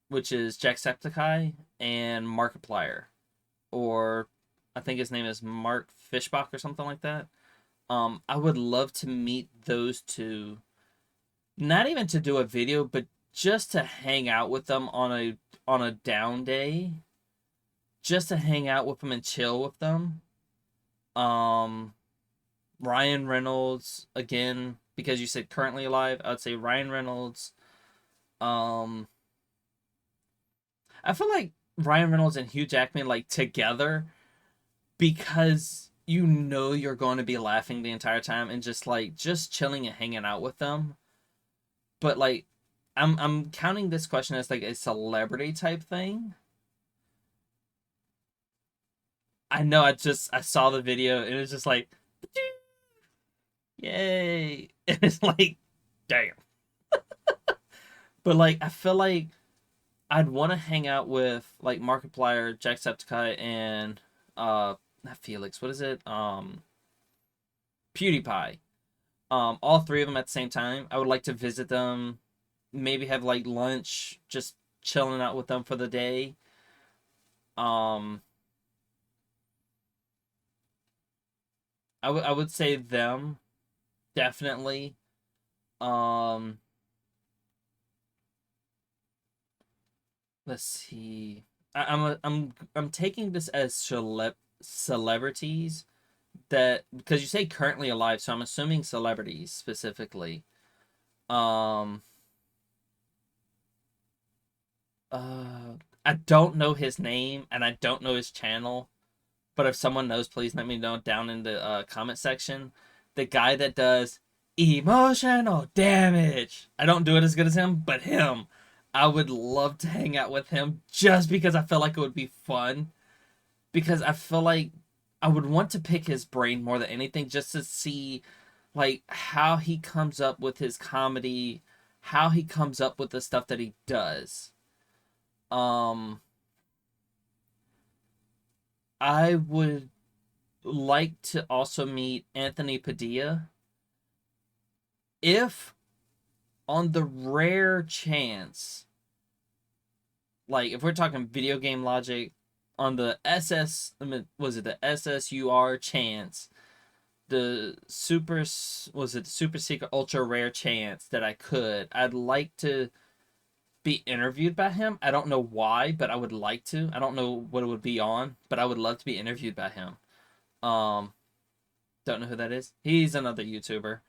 which is Jacksepticeye, and Markiplier, or I think his name is Mark Fishbach or something like that. I would love to meet those two, not even to do a video, but just to hang out with them on a down day, just to hang out with them and chill with them. Um, Ryan Reynolds again, because you said currently alive. I would say Ryan Reynolds. Um, I feel like Ryan Reynolds and Hugh Jackman like together, because you know you're going to be laughing the entire time and just chilling and hanging out with them. But like I'm counting this question as like a celebrity type thing. I know I saw the video and it's just like yay. And it's like damn. But like I feel like I'd want to hang out with like Markiplier, Jacksepticeye, and not Felix. What is it? PewDiePie. All three of them at the same time. I would like to visit them, maybe have like lunch, just chilling out with them for the day. Um, I would say them definitely. Um, let's see. I'm taking this as celebrities that, because you say currently alive, so I'm assuming celebrities specifically. Um, I don't know his name and I don't know his channel, but if someone knows, please let me know down in the comment section. The guy that does emotional damage. I don't do it as good as him, but him. I would love to hang out with him just because I feel like it would be fun. Because I feel like I would want to pick his brain more than anything just to see like how he comes up with his comedy, how he comes up with the stuff that he does. Um I would like to also meet Anthony Padilla if on the rare chance, like if we're talking video game logic, on the was it the SSUR chance, the was it the super secret ultra rare chance that I'd like to be interviewed by him. I don't know why, but I would like to. I don't know what it would be on, but I would love to be interviewed by him. Um, don't know who that is. He's another YouTuber.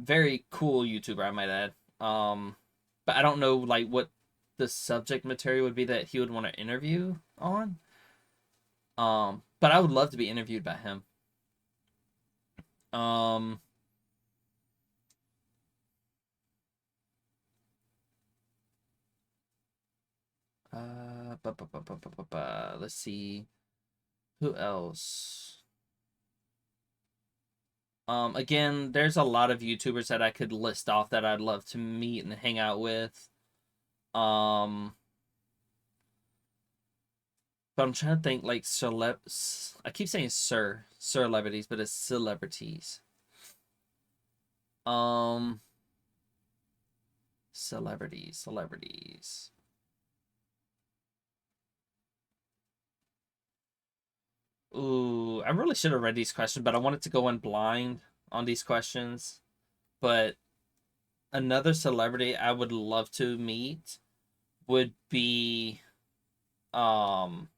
Very cool YouTuber, I might add. But I don't know like what the subject material would be that he would want to interview on. But I would love to be interviewed by him. Um, let's see. Who else? Again, there's a lot of YouTubers that I could list off that I'd love to meet and hang out with. But I'm trying to think like I keep saying celebrities, but it's celebrities. Celebrities. Ooh, I really should have read these questions, but I wanted to go in blind on these questions. But another celebrity I would love to meet would be Margot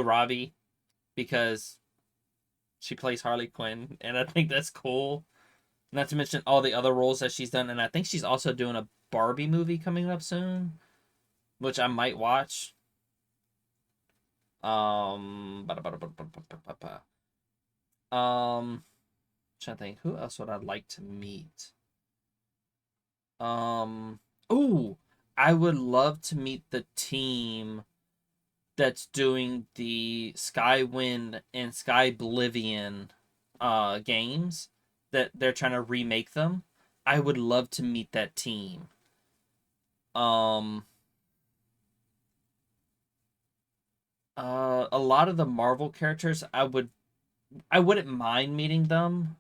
Robbie, because she plays Harley Quinn and I think that's cool. Not to mention all the other roles that she's done, and I think she's also doing a Barbie movie coming up soon, which I might watch. Trying to think who else would I like to meet. Ooh, I would love to meet the team that's doing the Skywind and Skyblivion games, that they're trying to remake them. I would love to meet that team. A lot of the Marvel characters I wouldn't mind meeting them.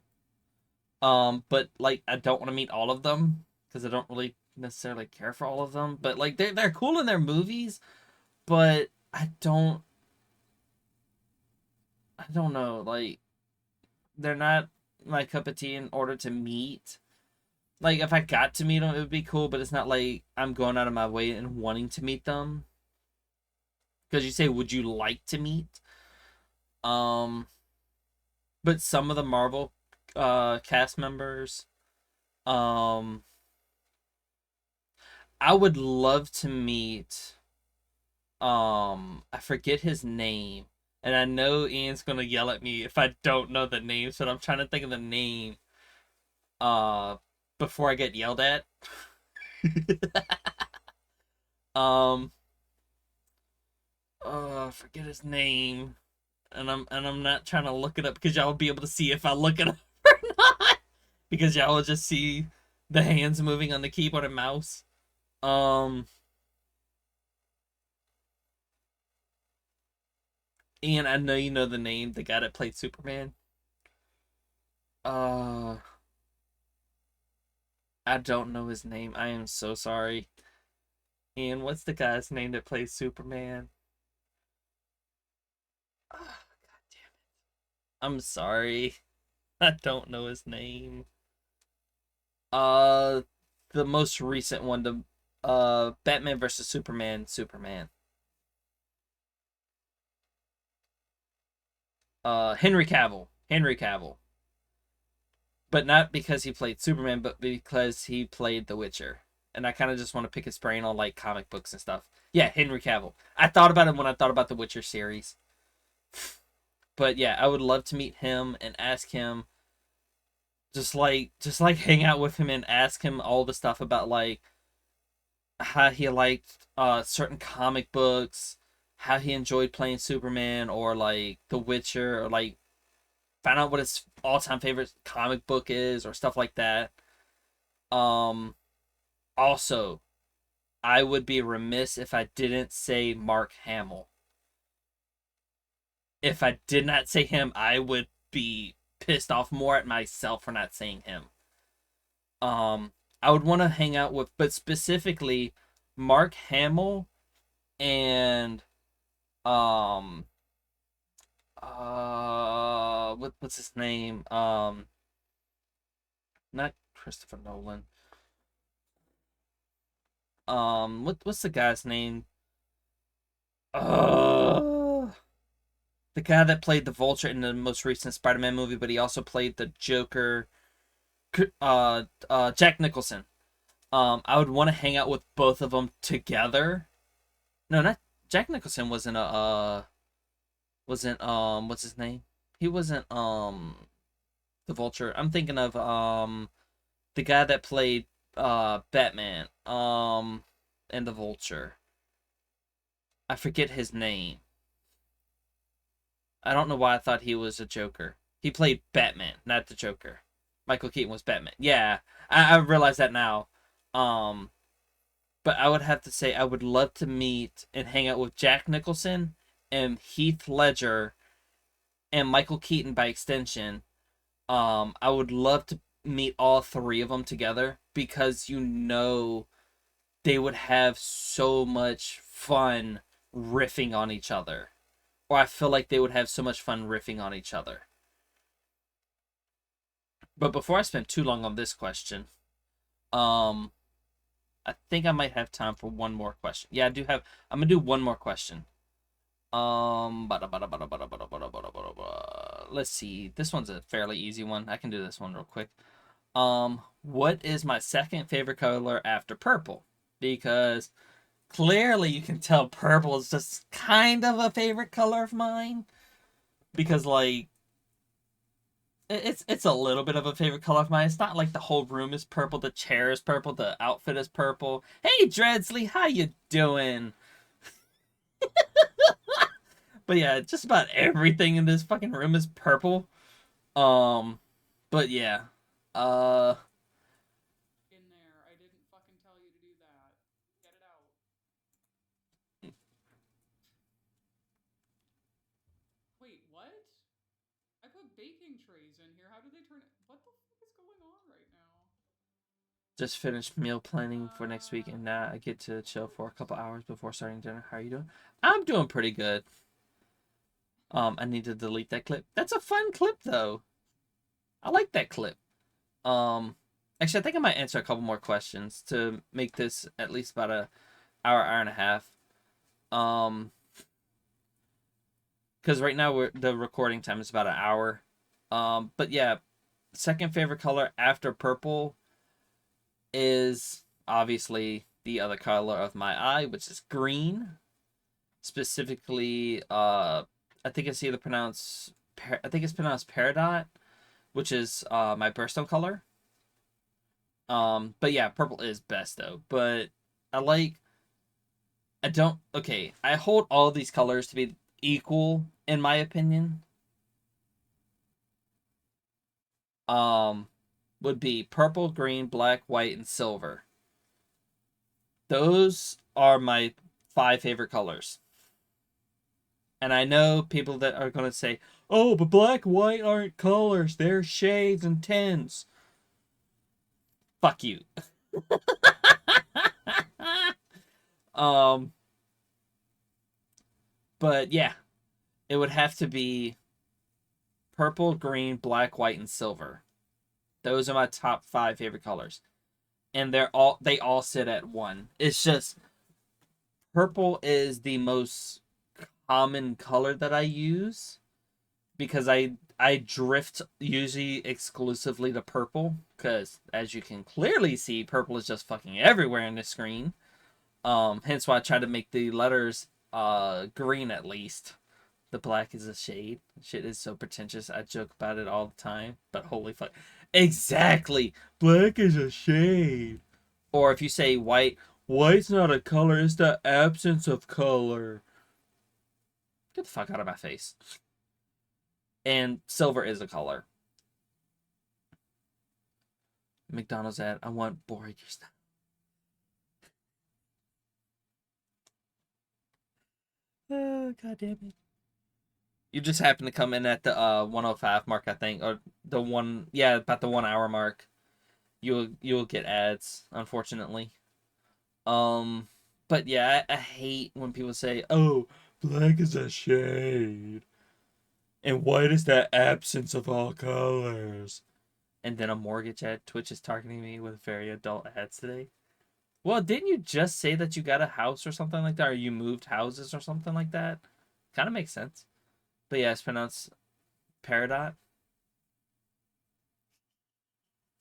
But like I don't want to meet all of them because I don't really necessarily care for all of them. But like they're cool in their movies, but I don't know, like they're not my cup of tea in order to meet. Like if I got to meet them, it would be cool, but it's not like I'm going out of my way and wanting to meet them. Because you say, would you like to meet? Um, but some of the Marvel cast members, um, I would love to meet. I forget his name, and I know Ian's gonna yell at me if I don't know the name, so I'm trying to think of the name. Uh, before I get yelled at. um, I forget his name, and I'm not trying to look it up because y'all will be able to see if I look it up or not, because y'all will just see the hands moving on the keyboard and mouse. Um, Ian, I know you know the name, the guy that played Superman. Uh, I don't know his name. I am so sorry. Ian, what's the guy's name that plays Superman? Ah, God damn it. I'm sorry. I don't know his name. Uh, the most recent one, the Batman versus Superman. Henry Cavill. But not because he played Superman, but because he played The Witcher. And I kind of just want to pick his brain on like comic books and stuff. Yeah, Henry Cavill. I thought about him when I thought about the Witcher series. But yeah, I would love to meet him and ask him just like hang out with him and ask him all the stuff about like how he liked certain comic books, how he enjoyed playing Superman or like The Witcher, or like find out what his all-time favorite comic book is or stuff like that. Um Also, I would be remiss if I didn't say Mark Hamill. If I did not say him, I would be pissed off more at myself for not saying him. I would want to hang out with, but specifically Mark Hamill and um what's his name? Not Christopher Nolan. What's the guy's name? Uh the guy that played the Vulture in the most recent Spider-Man movie, but he also played the Joker. Jack Nicholson. I would want to hang out with both of them together. No, not Jack Nicholson wasn't what's his name? He wasn't the Vulture. I'm thinking of the guy that played Batman and the Vulture. I forget his name. I don't know why I thought he was a Joker. He played Batman, not the Joker. Michael Keaton was Batman. Yeah, I realize that now. Um, but I would have to say I would love to meet and hang out with Jack Nicholson and Heath Ledger and Michael Keaton by extension. I would love to meet all three of them together because they would have so much fun riffing on each other. Or I feel like they would have so much fun riffing on each other. But before I spend too long on this question, um, I think I might have time for one more question. Yeah, I do have. I'm gonna do one more question. Let's see. This one's a fairly easy one. I can do this one real quick. What is my second favorite color after purple? Because clearly you can tell purple is just kind of a favorite color of mine. Because like it's a little bit of a favorite color of mine. It's not like the whole room is purple, the chair is purple, the outfit is purple. Hey Dreadsley, how you doing? But yeah, just about everything in this fucking room is purple. Um, but yeah. Uh, In there. I didn't fucking tell you to do that. Get it out. Wait, what? I put baking trays in here. How do they turn it? What the fuck is going Just finished meal planning for next week, and now I get to chill for a couple hours before starting dinner. How are you doing? I'm doing pretty good. I need to delete that clip. That's a fun clip, though. I like that clip. Actually, I think I might answer a couple more questions to make this at least about a hour and a half. Because right now the recording time is about an hour. But yeah, second favorite color after purple is obviously the other color of my eye, which is green. Specifically, I think it's either pronounced peridot, which is my birthstone color. But yeah, purple is best though. But I hold all these colors to be equal in my opinion. Would be purple, green, black, white, and silver. Those are my 5 favorite colors. And I know people that are going to say, oh, but black, white aren't colors. They're shades and tints. Fuck you. But yeah, it would have to be purple, green, black, white, and silver. Those are my top 5 favorite colors. And they all sit at 1. It's just purple is the most common color that I use because I drift usually exclusively to purple because as you can clearly see, purple is just fucking everywhere in the screen. Hence why I try to make the letters green at least. The black is a shade. Shit is so pretentious. I joke about it all the time, but holy fuck. Exactly! Black is a shade. Or if you say white, white's not a color, it's the absence of color. Get the fuck out of my face. And silver is a color. McDonald's ad, I want Borgia style. Oh, god damn it. You just happen to come in at the 105 mark, I think, or the about the 1 hour mark. You'll get ads, unfortunately. But yeah, I hate when people say, "Oh, black is a shade, and white is the absence of all colors." And then a mortgage ad. Twitch is targeting me with very adult ads today. Well, didn't you just say that you got a house or something like that, or you moved houses or something like that? Kind of makes sense. But yeah, it's pronounced Peridot.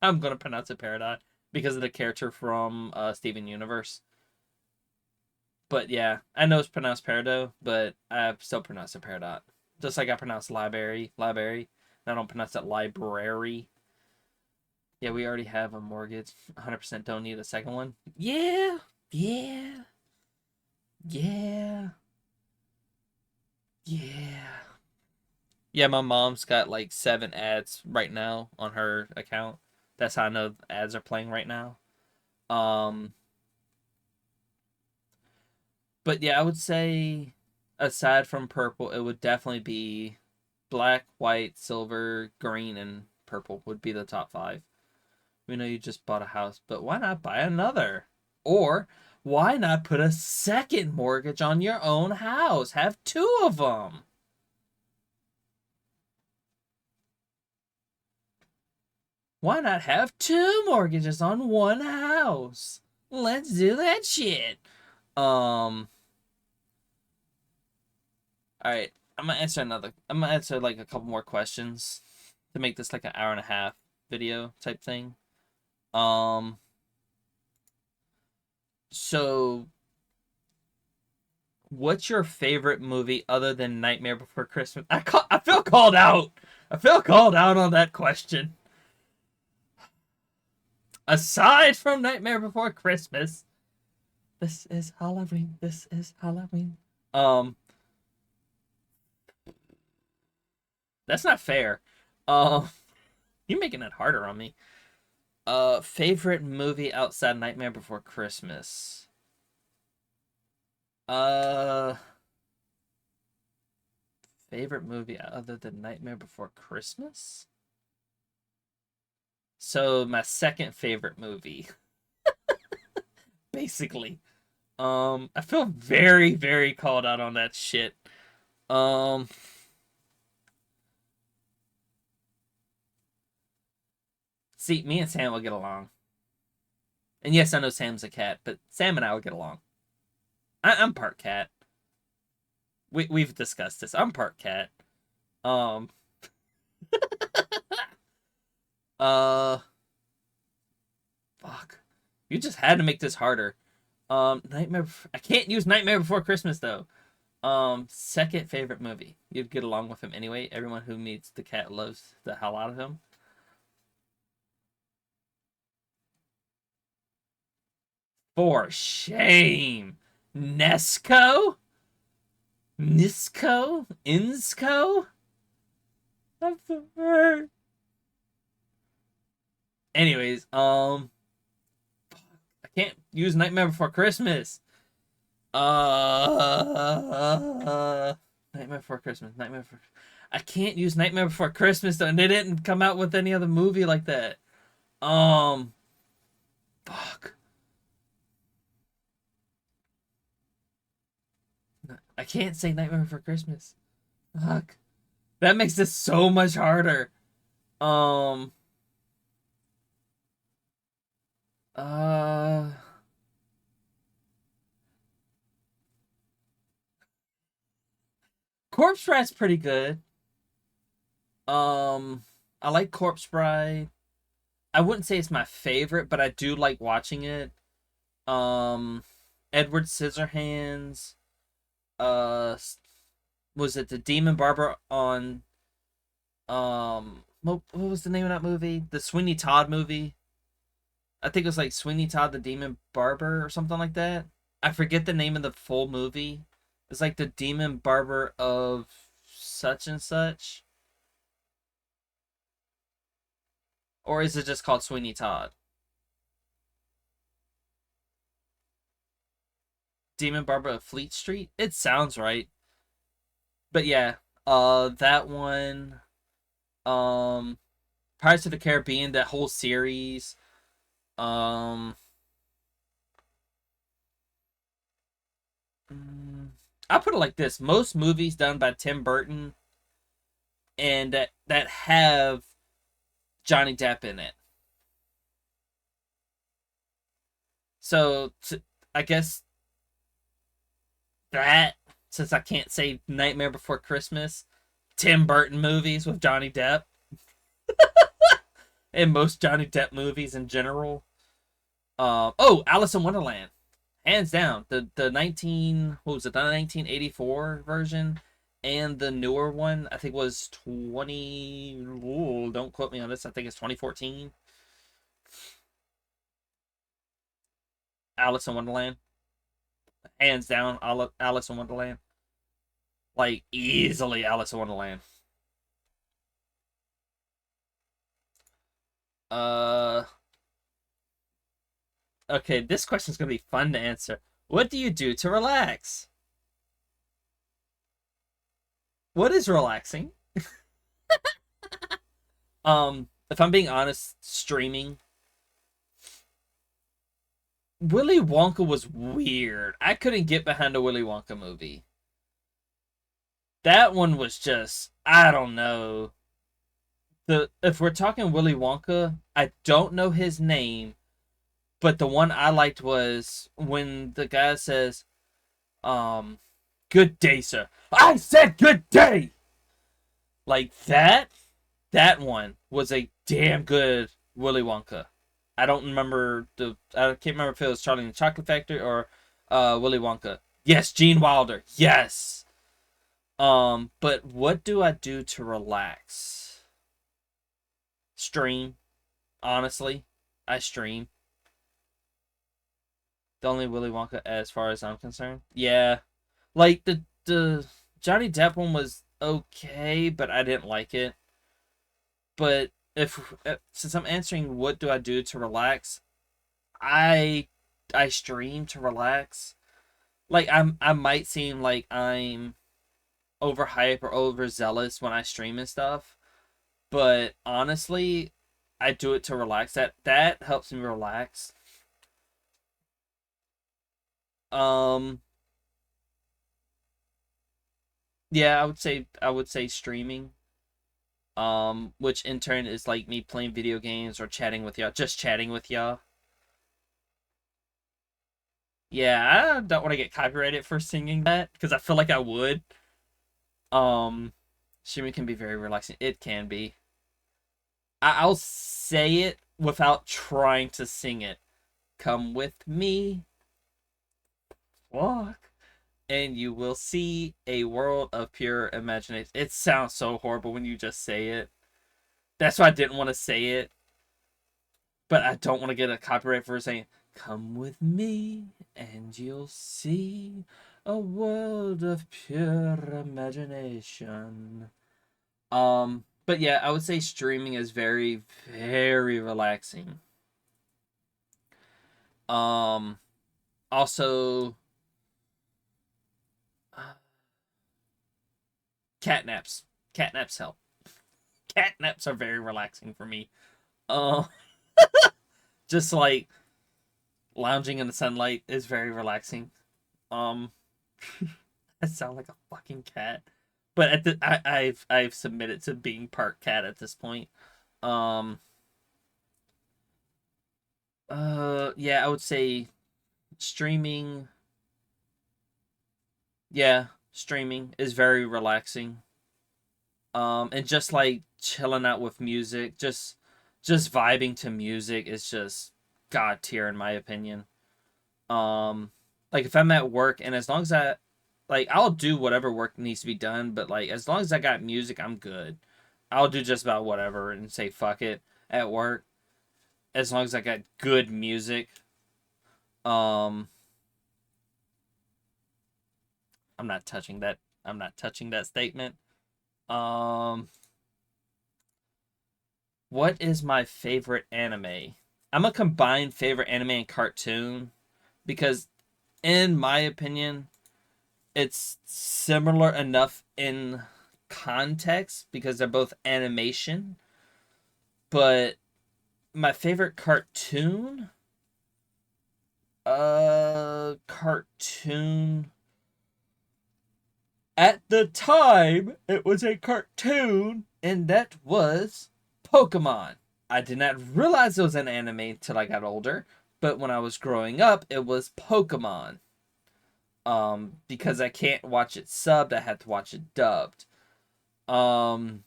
I'm gonna pronounce it Peridot because of the character from Steven Universe. But yeah, I know it's pronounced Peridot, but I still pronounce it Peridot. Just like I pronounce library. I don't pronounce it library. Yeah, we already have a mortgage. 100% don't need a second one. Yeah. Yeah, my mom's got like 7 ads right now on her account. That's how I know ads are playing right now. But yeah, I would say aside from purple, it would definitely be black, white, silver, green, and purple would be the top 5. We know you just bought a house, but why not buy another? Or why not put a second mortgage on your own house? Have 2 of them. Why not have 2 mortgages on 1 house? Let's do that shit. All right, I'm gonna answer like a couple more questions to make this like an hour and a half video type thing. So what's your favorite movie other than Nightmare Before Christmas? I feel called out. I feel called out on that question. Aside from Nightmare Before Christmas, this is Halloween. This is Halloween. That's not fair. You're making it harder on me. Favorite movie outside Nightmare Before Christmas. Favorite movie other than Nightmare Before Christmas? So my second favorite movie basically. I feel very, very called out on that shit. Um, See, me and Sam will get along. And yes, I know Sam's a cat, but Sam and I will get along. I'm part cat. We've discussed this. I'm part cat. Um, uh, fuck. You just had to make this harder. I can't use Nightmare Before Christmas though. Second favorite movie. You'd get along with him anyway. Everyone who meets the cat loves the hell out of him. For shame. Nesco? Nisco? Insco? That's the word. Anyways, I can't use Nightmare Before Christmas. Nightmare Before Christmas. I can't use Nightmare Before Christmas though, and they didn't come out with any other movie like that. Fuck. I can't say Nightmare Before Christmas. Fuck. That makes this so much harder. Um. Uh. Corpse Bride's pretty good. I like Corpse Bride. I wouldn't say it's my favorite, but I do like watching it. Edward Scissorhands. Was it the Demon Barber on? What was the name of that movie? The Sweeney Todd movie. I think it was like Sweeney Todd the Demon Barber or something like that. I forget the name of the full movie. It's like the Demon Barber of such and such. Or is it just called Sweeney Todd? Demon Barber of Fleet Street? It sounds right. But yeah, that one. Pirates of the Caribbean, that whole series. I'll put it like this. Most movies done by Tim Burton and that have Johnny Depp in it. So, I guess that, since I can't say Nightmare Before Christmas, Tim Burton movies with Johnny Depp. And most Johnny Depp movies in general. Alice in Wonderland. Hands down. The 1984 version and the newer one, I think was 20, ooh, don't quote me on this, I think it's 2014. Alice in Wonderland. Hands down, Alice in Wonderland. Like, easily Alice in Wonderland. Okay, this question's gonna be fun to answer. What do you do to relax? What is relaxing? If I'm being honest, streaming. Willy Wonka was weird. I couldn't get behind a Willy Wonka movie. That one was just, I don't know. If we're talking Willy Wonka, I don't know his name, but the one I liked was when the guy says, "Good day, sir." I said good day. Like that one was a damn good Willy Wonka. I can't remember if it was Charlie and the Chocolate Factory or Willy Wonka. Yes, Gene Wilder. Yes. But what do I do to relax? Stream. Honestly, I stream. The only Willy Wonka as far as I'm concerned. Yeah. Like the Johnny Depp one was okay, but I didn't like it. But since I'm answering what do I do to relax, I stream to relax. Like I might seem like I'm overhype or overzealous when I stream and stuff, but honestly, I do it to relax. That helps me relax. Um, yeah, I would say streaming. Which in turn is like me playing video games or chatting with y'all, just chatting with y'all. Yeah, I don't want to get copyrighted for singing that because I feel like I would. Um, Streaming can be very relaxing. It can be. I'll say it without trying to sing it. Come with me, walk, and you will see a world of pure imagination. It sounds so horrible when you just say it. That's why I didn't want to say it, but I don't want to get a copyright for saying, "Come with me, and you'll see a world of pure imagination." But yeah, I would say streaming is very, very relaxing. Um, Also, uh, cat naps. Cat naps help. Cat naps are very relaxing for me. Uh, just like lounging in the sunlight is very relaxing. Um, I sound like a fucking cat, but I've submitted to being part cat at this point. Um, yeah, I would say streaming. Yeah, streaming is very relaxing. And just like chilling out with music, just vibing to music is just god tier in my opinion. Like if I'm at work and as long as I like I'll do whatever work needs to be done, but like as long as I got music, I'm good. I'll do just about whatever and say fuck it at work as long as I got good music. Um I'm not touching that. I'm not touching that statement. Um what is my favorite anime? I'm a combined favorite anime and cartoon because in my opinion it's similar enough in context because they're both animation, but my favorite cartoon at the time it was a cartoon and that was Pokemon. I did not realize it was an anime until I got older, but when I was growing up it was Pokemon. Because I can't watch it subbed, I had to watch it dubbed. Um,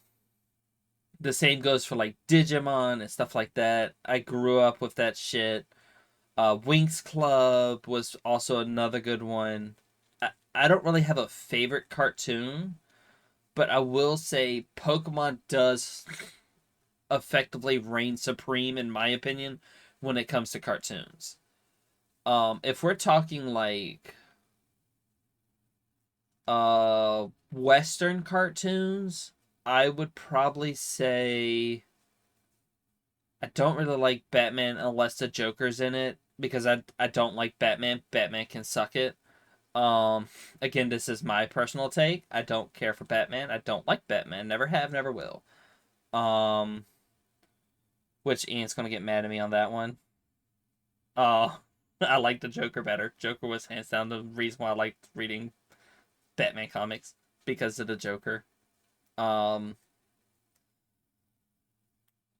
the same goes for like Digimon and stuff like that. I grew up with that shit. Winx Club was also another good one. I don't really have a favorite cartoon, but I will say Pokemon does effectively reign supreme in my opinion when it comes to cartoons. If we're talking like Western cartoons, I would probably say I don't really like Batman unless the Joker's in it because I don't like Batman. Batman can suck it. Um Again, this is my personal take. I don't care for Batman. I don't like Batman. Never have, never will. Um which Ian's gonna get mad at me on that one. Uh I like the Joker better. Joker was hands down the reason why I liked reading Batman comics because of the Joker. Um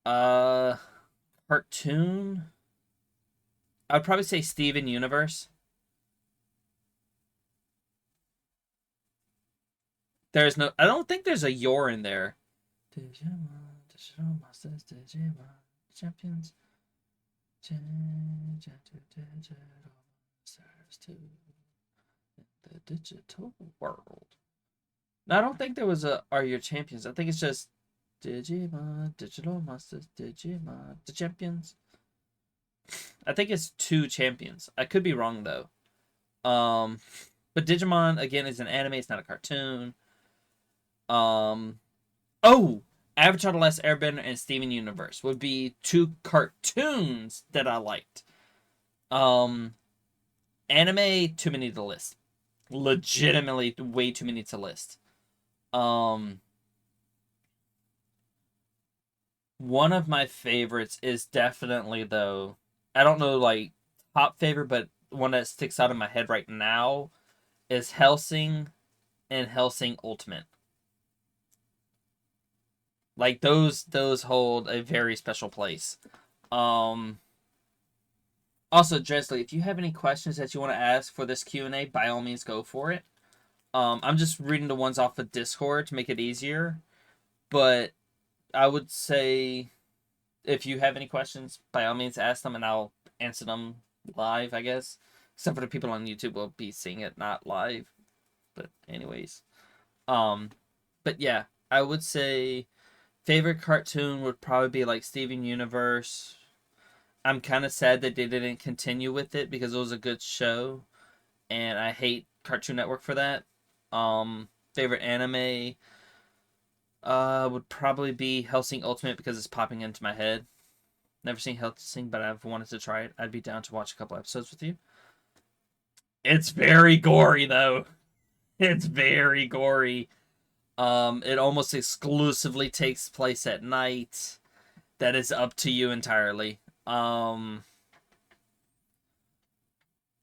uh Cartoon. I'd probably say Steven Universe. There's no I don't think there's a Yor in there. Digimon, Digital Masters, Digimon, Champions, change into digital monsters to the digital world. No, I don't think there was a Are Your Champions. I think it's just Digimon, Digital Monsters, Digimon, the Champions. I think it's two champions. I could be wrong though. Um, but Digimon again is an anime. It's not a cartoon. Um, oh, Avatar: The Last Airbender and Steven Universe would be two cartoons that I liked. Um, Anime too many to list. Legitimately, way too many to list. Um, One of my favorites is definitely though. I don't know like top favorite, but one that sticks out in my head right now is Hellsing and Hellsing Ultimate. Like those hold a very special place. Also, Dresley, if you have any questions that you want to ask for this Q&A, by all means go for it. I'm just reading the ones off of Discord to make it easier. But I would say if you have any questions, by all means ask them and I'll answer them live, I guess. Except for the people on YouTube will be seeing it not live. But anyways. But yeah, I would say favorite cartoon would probably be like Steven Universe. I'm kind of sad that they didn't continue with it because it was a good show. And I hate Cartoon Network for that. Favorite anime would probably be Hellsing Ultimate because it's popping into my head. Never seen Hellsing, but I've wanted to try it. I'd be down to watch a couple episodes with you. It's very gory though. It's very gory. It almost exclusively takes place at night. That is up to you entirely. But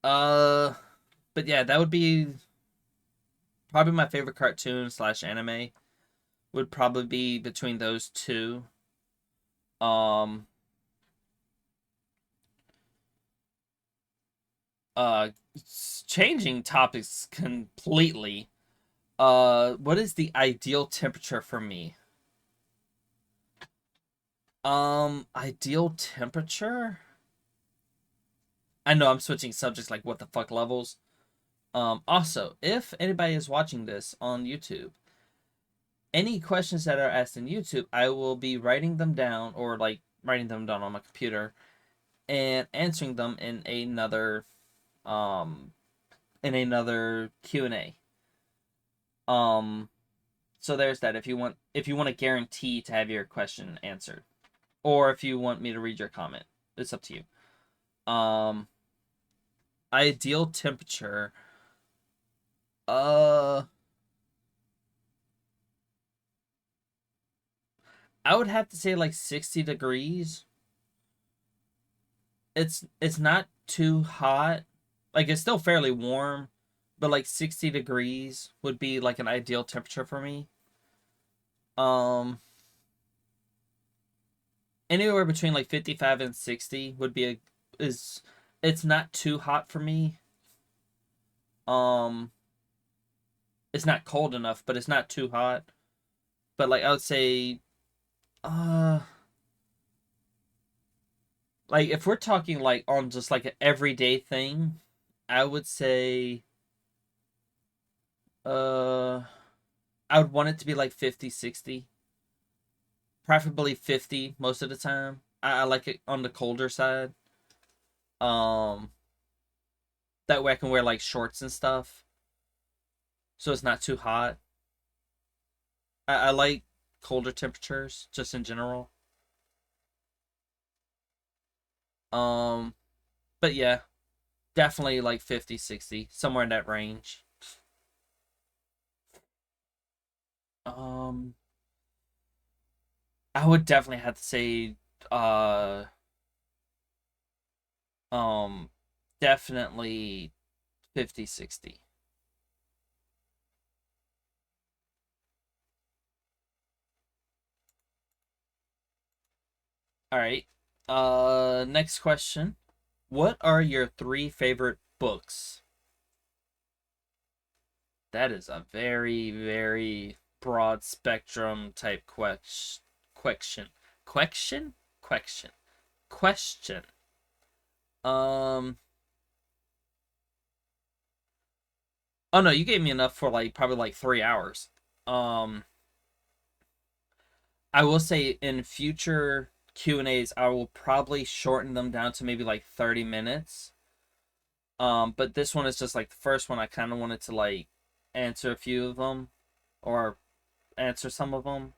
yeah, that would be probably my favorite cartoon / anime. Would probably be between those two. Changing topics completely. What is the ideal temperature for me? Ideal temperature? I know I'm switching subjects like what the fuck levels. Also, if anybody is watching this on YouTube, any questions that are asked in YouTube, I will be writing them down or like writing them down on my computer and answering them in another Q&A. So there's that. If you want to guarantee to have your question answered, or if you want me to read your comment, it's up to you. Ideal temperature. I would have to say like 60 degrees. It's not too hot. Like it's still fairly warm, but like 60 degrees would be like an ideal temperature for me. Anywhere between like 55 and 60 would be it's not too hot for me. It's not cold enough, but it's not too hot. But like I would say like if we're talking like on just like an everyday thing, I would say I would want it to be like 50, 60. Preferably 50 most of the time. I like it on the colder side. That way I can wear like shorts and stuff. So it's not too hot. I like colder temperatures just in general. But yeah, definitely like 50, 60, somewhere in that range. I would definitely have to say definitely 50, 60. All right. Next question. What are your 3 favorite books? That is a very, very broad spectrum type question. Question? Um. Oh no, you gave me enough for like probably like 3 hours. Um. I will say in future Q&As, I will probably shorten them down to maybe like 30 minutes. But this one is just like the first one. I kind of wanted to like answer a few of them or answer some of them.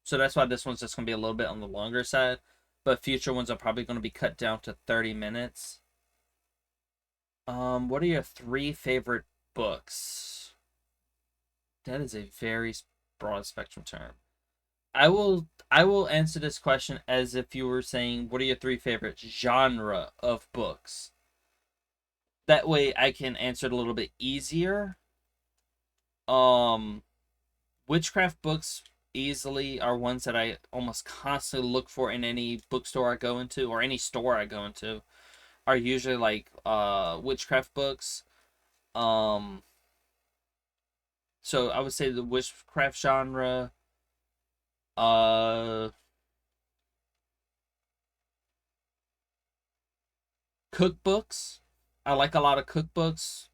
So that's why this one's just going to be a little bit on the longer side. But future ones are probably going to be cut down to 30 minutes. What are your 3 favorite books? That is a very broad spectrum term. I will answer this question as if you were saying, what are your 3 favorite genre of books? That way I can answer it a little bit easier. Um, witchcraft books easily are ones that I almost constantly look for in any bookstore I go into, or any store I go into, are usually like witchcraft books. Um, so I would say the witchcraft genre. Uh, cookbooks. I like a lot of cookbooks.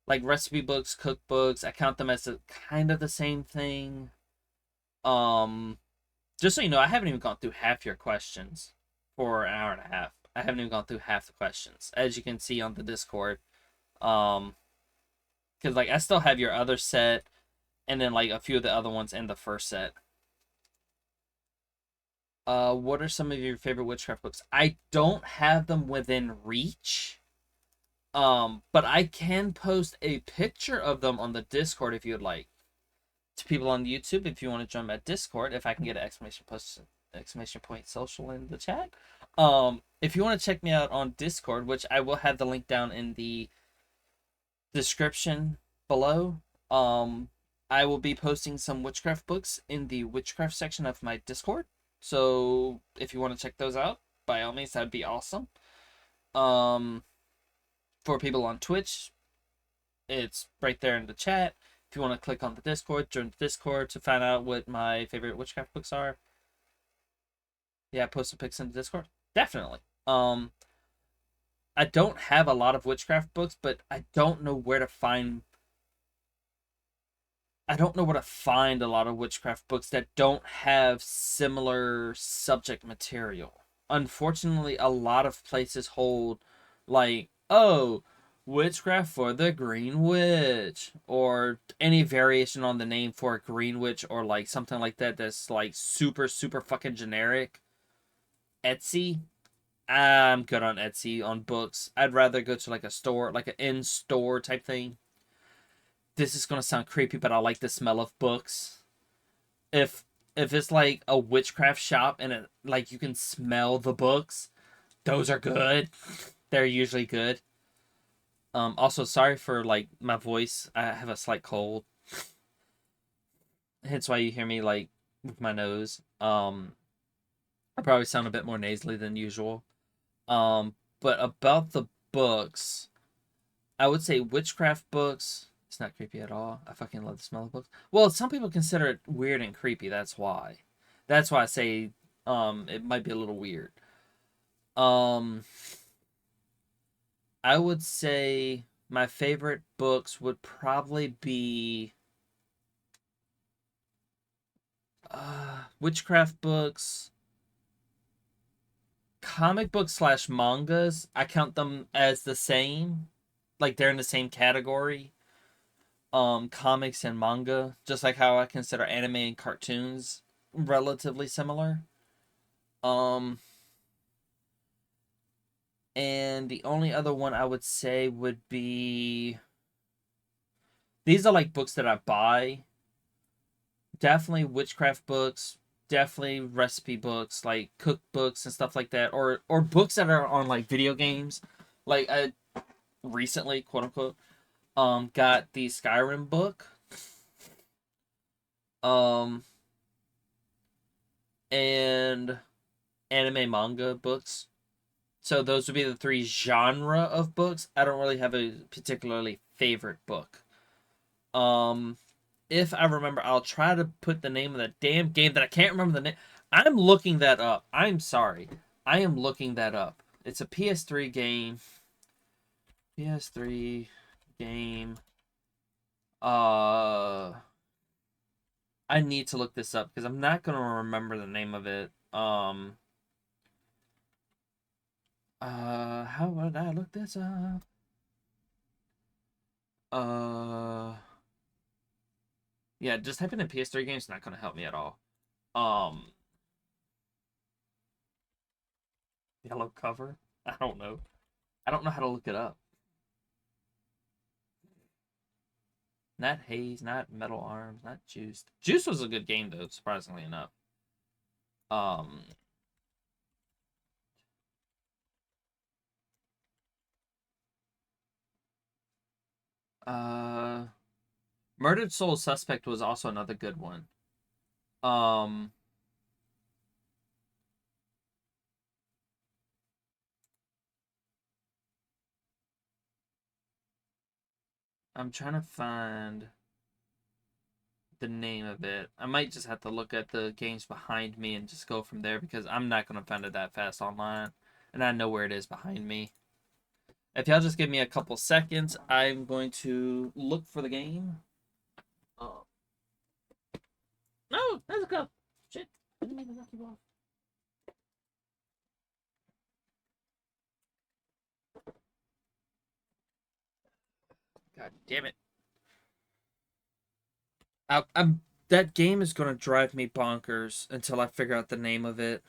Like recipe books, cookbooks. I count them as a kind of the same thing. Um, just so you know, I haven't even gone through half your questions for an hour and a half. I haven't even gone through half the questions, as you can see on the Discord. Um, because like I still have your other set, and then like a few of the other ones in the first set. What are some of your favorite witchcraft books? I don't have them within reach. But I can post a picture of them on the Discord if you'd like. To people on YouTube, if you want to join my Discord, if I can get an exclamation point social in the chat. If you want to check me out on Discord, which I will have the link down in the description below. I will be posting some witchcraft books in the witchcraft section of my Discord. So if you want to check those out, by all means, that'd be awesome. For people on Twitch, it's right there in the chat. If you want to click on the Discord, join the Discord to find out what my favorite witchcraft books are. Yeah, post some pics in the Discord. Definitely. I don't have a lot of witchcraft books, but I don't know where to find a lot of witchcraft books that don't have similar subject material. Unfortunately, a lot of places hold like, oh, witchcraft for the Green Witch, or any variation on the name for a Green Witch, or like something like that that's like super super fucking generic. Etsy, I'm good on Etsy on books. I'd rather go to like a store, like an in-store type thing. This is gonna sound creepy, but I like the smell of books. If it's like a witchcraft shop and it like you can smell the books, those are good. They're usually good. Also sorry for like my voice. I have a slight cold. Hence why you hear me like with my nose. I probably sound a bit more nasally than usual. But about the books, I would say witchcraft books. It's not creepy at all. I fucking love the smell of books. Well, some people consider it weird and creepy. That's why. That's why I say it might be a little weird. I would say my favorite books would probably be witchcraft books, comic books slash mangas. I count them as the same, like they're in the same category. Comics and manga, just like how I consider anime and cartoons relatively similar. Um, and the only other one I would say would be, these are like books that I buy. Definitely witchcraft books, definitely recipe books, like cookbooks and stuff like that, or books that are on like video games. Like I recently, quote unquote, got the Skyrim book. Um, and anime manga books. So those would be the 3 genre of books. I don't really have a particularly favorite book. If I remember, I'll try to put the name of the damn game that I can't remember the name. I'm looking that up. I'm sorry. I am looking that up. It's a PS3 game. PS3 game. I need to look this up because I'm not gonna remember the name of it. How would I look this up? Yeah, just typing in PS3 games is not gonna help me at all. Um, Yellow cover? I don't know. I don't know how to look it up. Not Haze, not Metal Arms, not Juiced. Juice was a good game though, surprisingly enough. Um, uh, Murdered Soul Suspect was also another good one. Um, I'm trying to find the name of it. I might just have to look at the games behind me and just go from there because I'm not going to find it that fast online. And I know where it is behind me. If y'all just give me a couple seconds, I'm going to look for the game. Oh. No, there's a cup. Shit. I didn't mean to knock you off. God damn it. I'm that game is gonna drive me bonkers until I figure out the name of it.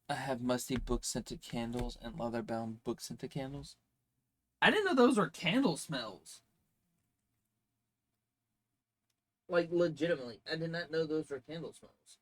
I have musty book scented candles and leather bound book scented candles. I didn't know those were candle smells. Like legitimately, I did not know those were candle smells.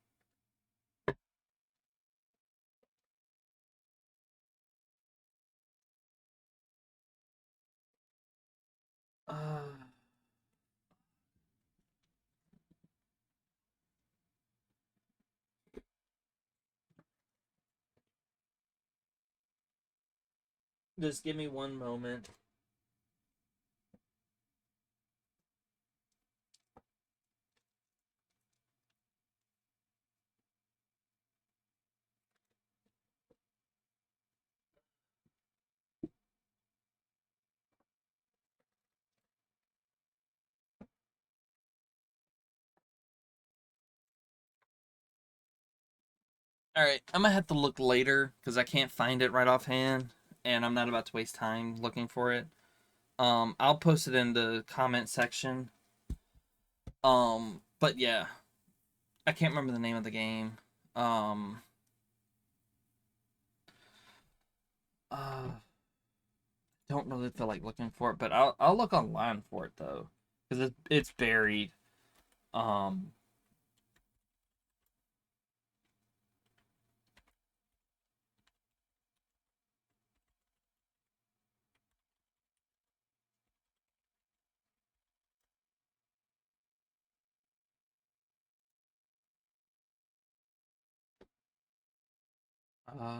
Just give me one moment. All right, I'm gonna have to look later because I can't find it right offhand, and I'm not about to waste time looking for it. I'll post it in the comment section. But yeah, I can't remember the name of the game. Don't really feel like looking for it, but I'll look online for it though, because it's buried. Um,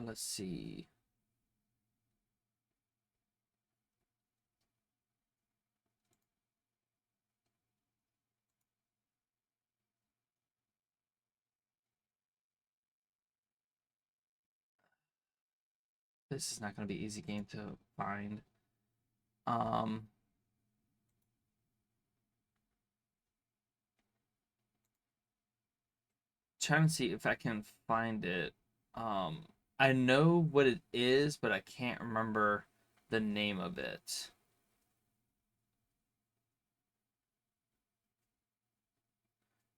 let's see. This is not gonna be an easy game to find. Um, Trying to see if I can find it. Um, I know what it is, but I can't remember the name of it.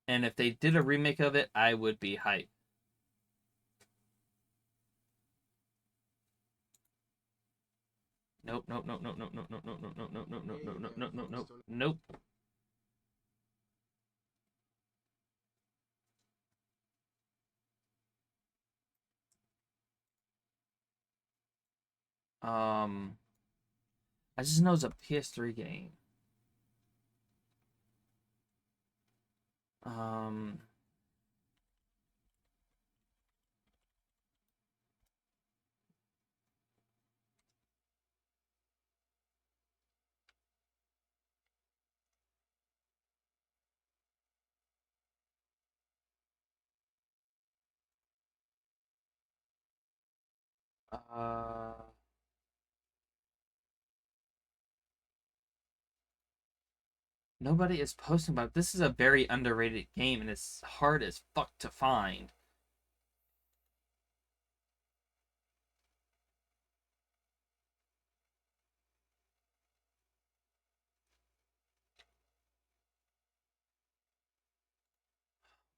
And if they did a remake of it, I would be hyped. Nope, nope, nope, nope, nope, nope, nope, nope, nope, nope, nope, nope, nope, nope, nope, nope, nope, nope, nope. I just know it's a PS3 game. Um, uh, Nobody is posting about it. This is a very underrated game, and it's hard as fuck to find.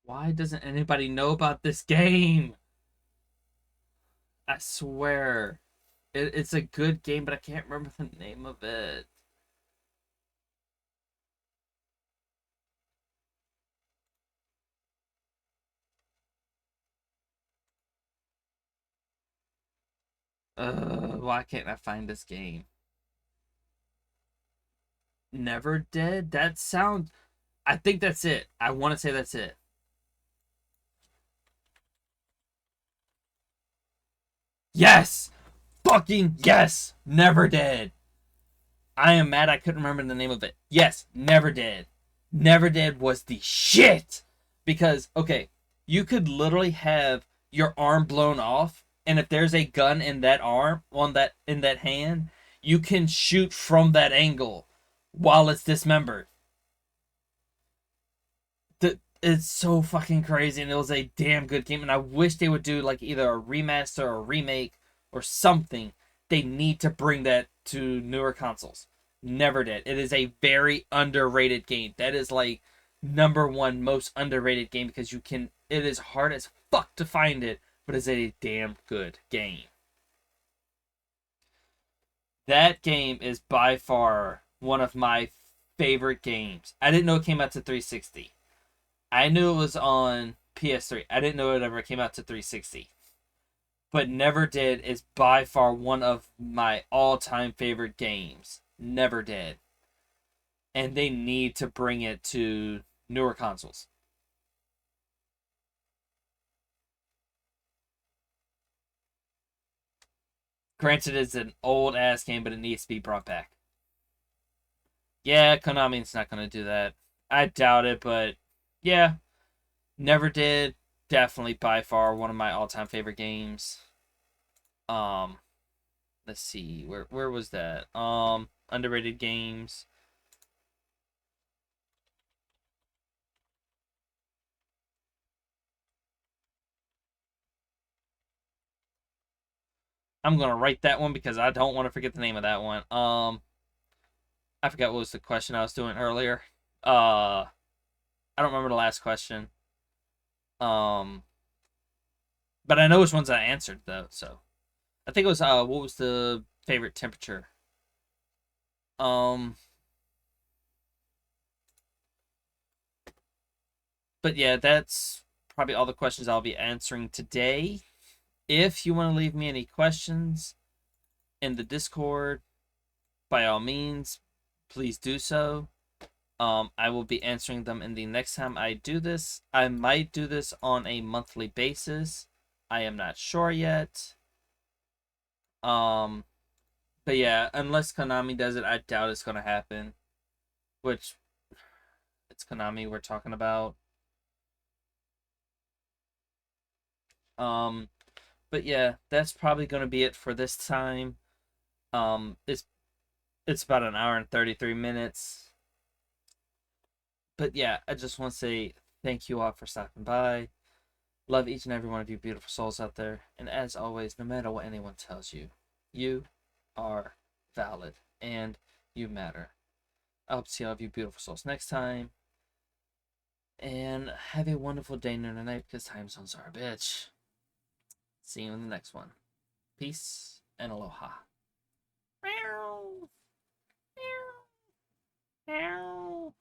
Why doesn't anybody know about this game? I swear. It's a good game, but I can't remember the name of it. Why can't I find this game? Never Dead? That sounds. I think that's it. I want to say that's it. Yes! Fucking yes! Never Dead. I am mad I couldn't remember the name of it. Yes, Never Dead. Never Dead was the shit. Because, okay, you could literally have your arm blown off, and if there's a gun in that arm, in that hand, you can shoot from that angle while it's dismembered. It's so fucking crazy, and it was a damn good game. And I wish they would do like either a remaster or a remake or something. They need to bring that to newer consoles. Never did. It is a very underrated game. That is like number one most underrated game because you can. It is hard as fuck to find it, but it's a damn good game. That game is by far one of my favorite games. I didn't know it came out to 360. I knew it was on PS3. I didn't know it ever came out to 360. But Never Did is by far one of my all-time favorite games. Never Did. And they need to bring it to newer consoles. Granted, it's an old-ass game, but it needs to be brought back. Yeah, Konami's not going to do that. I doubt it, but yeah. Never Did. Definitely by far one of my all-time favorite games. Let's see. Where was that? Underrated games. I'm gonna write that one because I don't want to forget the name of that one. I forgot what was the question I was doing earlier. I don't remember the last question. Um, but I know which ones I answered though. So I think it was what was the favorite temperature? Um, but yeah, that's probably all the questions I'll be answering today. If you want to leave me any questions in the Discord, by all means, please do so. I will be answering them in the next time I do this. I might do this on a monthly basis. I am not sure yet. But yeah, unless Konami does it, I doubt it's gonna happen. Which it's Konami we're talking about. Um, but yeah, that's probably gonna be it for this time. It's about an hour and 33 minutes. But yeah, I just want to say thank you all for stopping by. Love each and every one of you beautiful souls out there. And as always, no matter what anyone tells you, you are valid and you matter. I hope to see all of you beautiful souls next time. And have a wonderful day and night because time zones are a bitch. See you in the next one. Peace and aloha. Meow. Meow. Meow.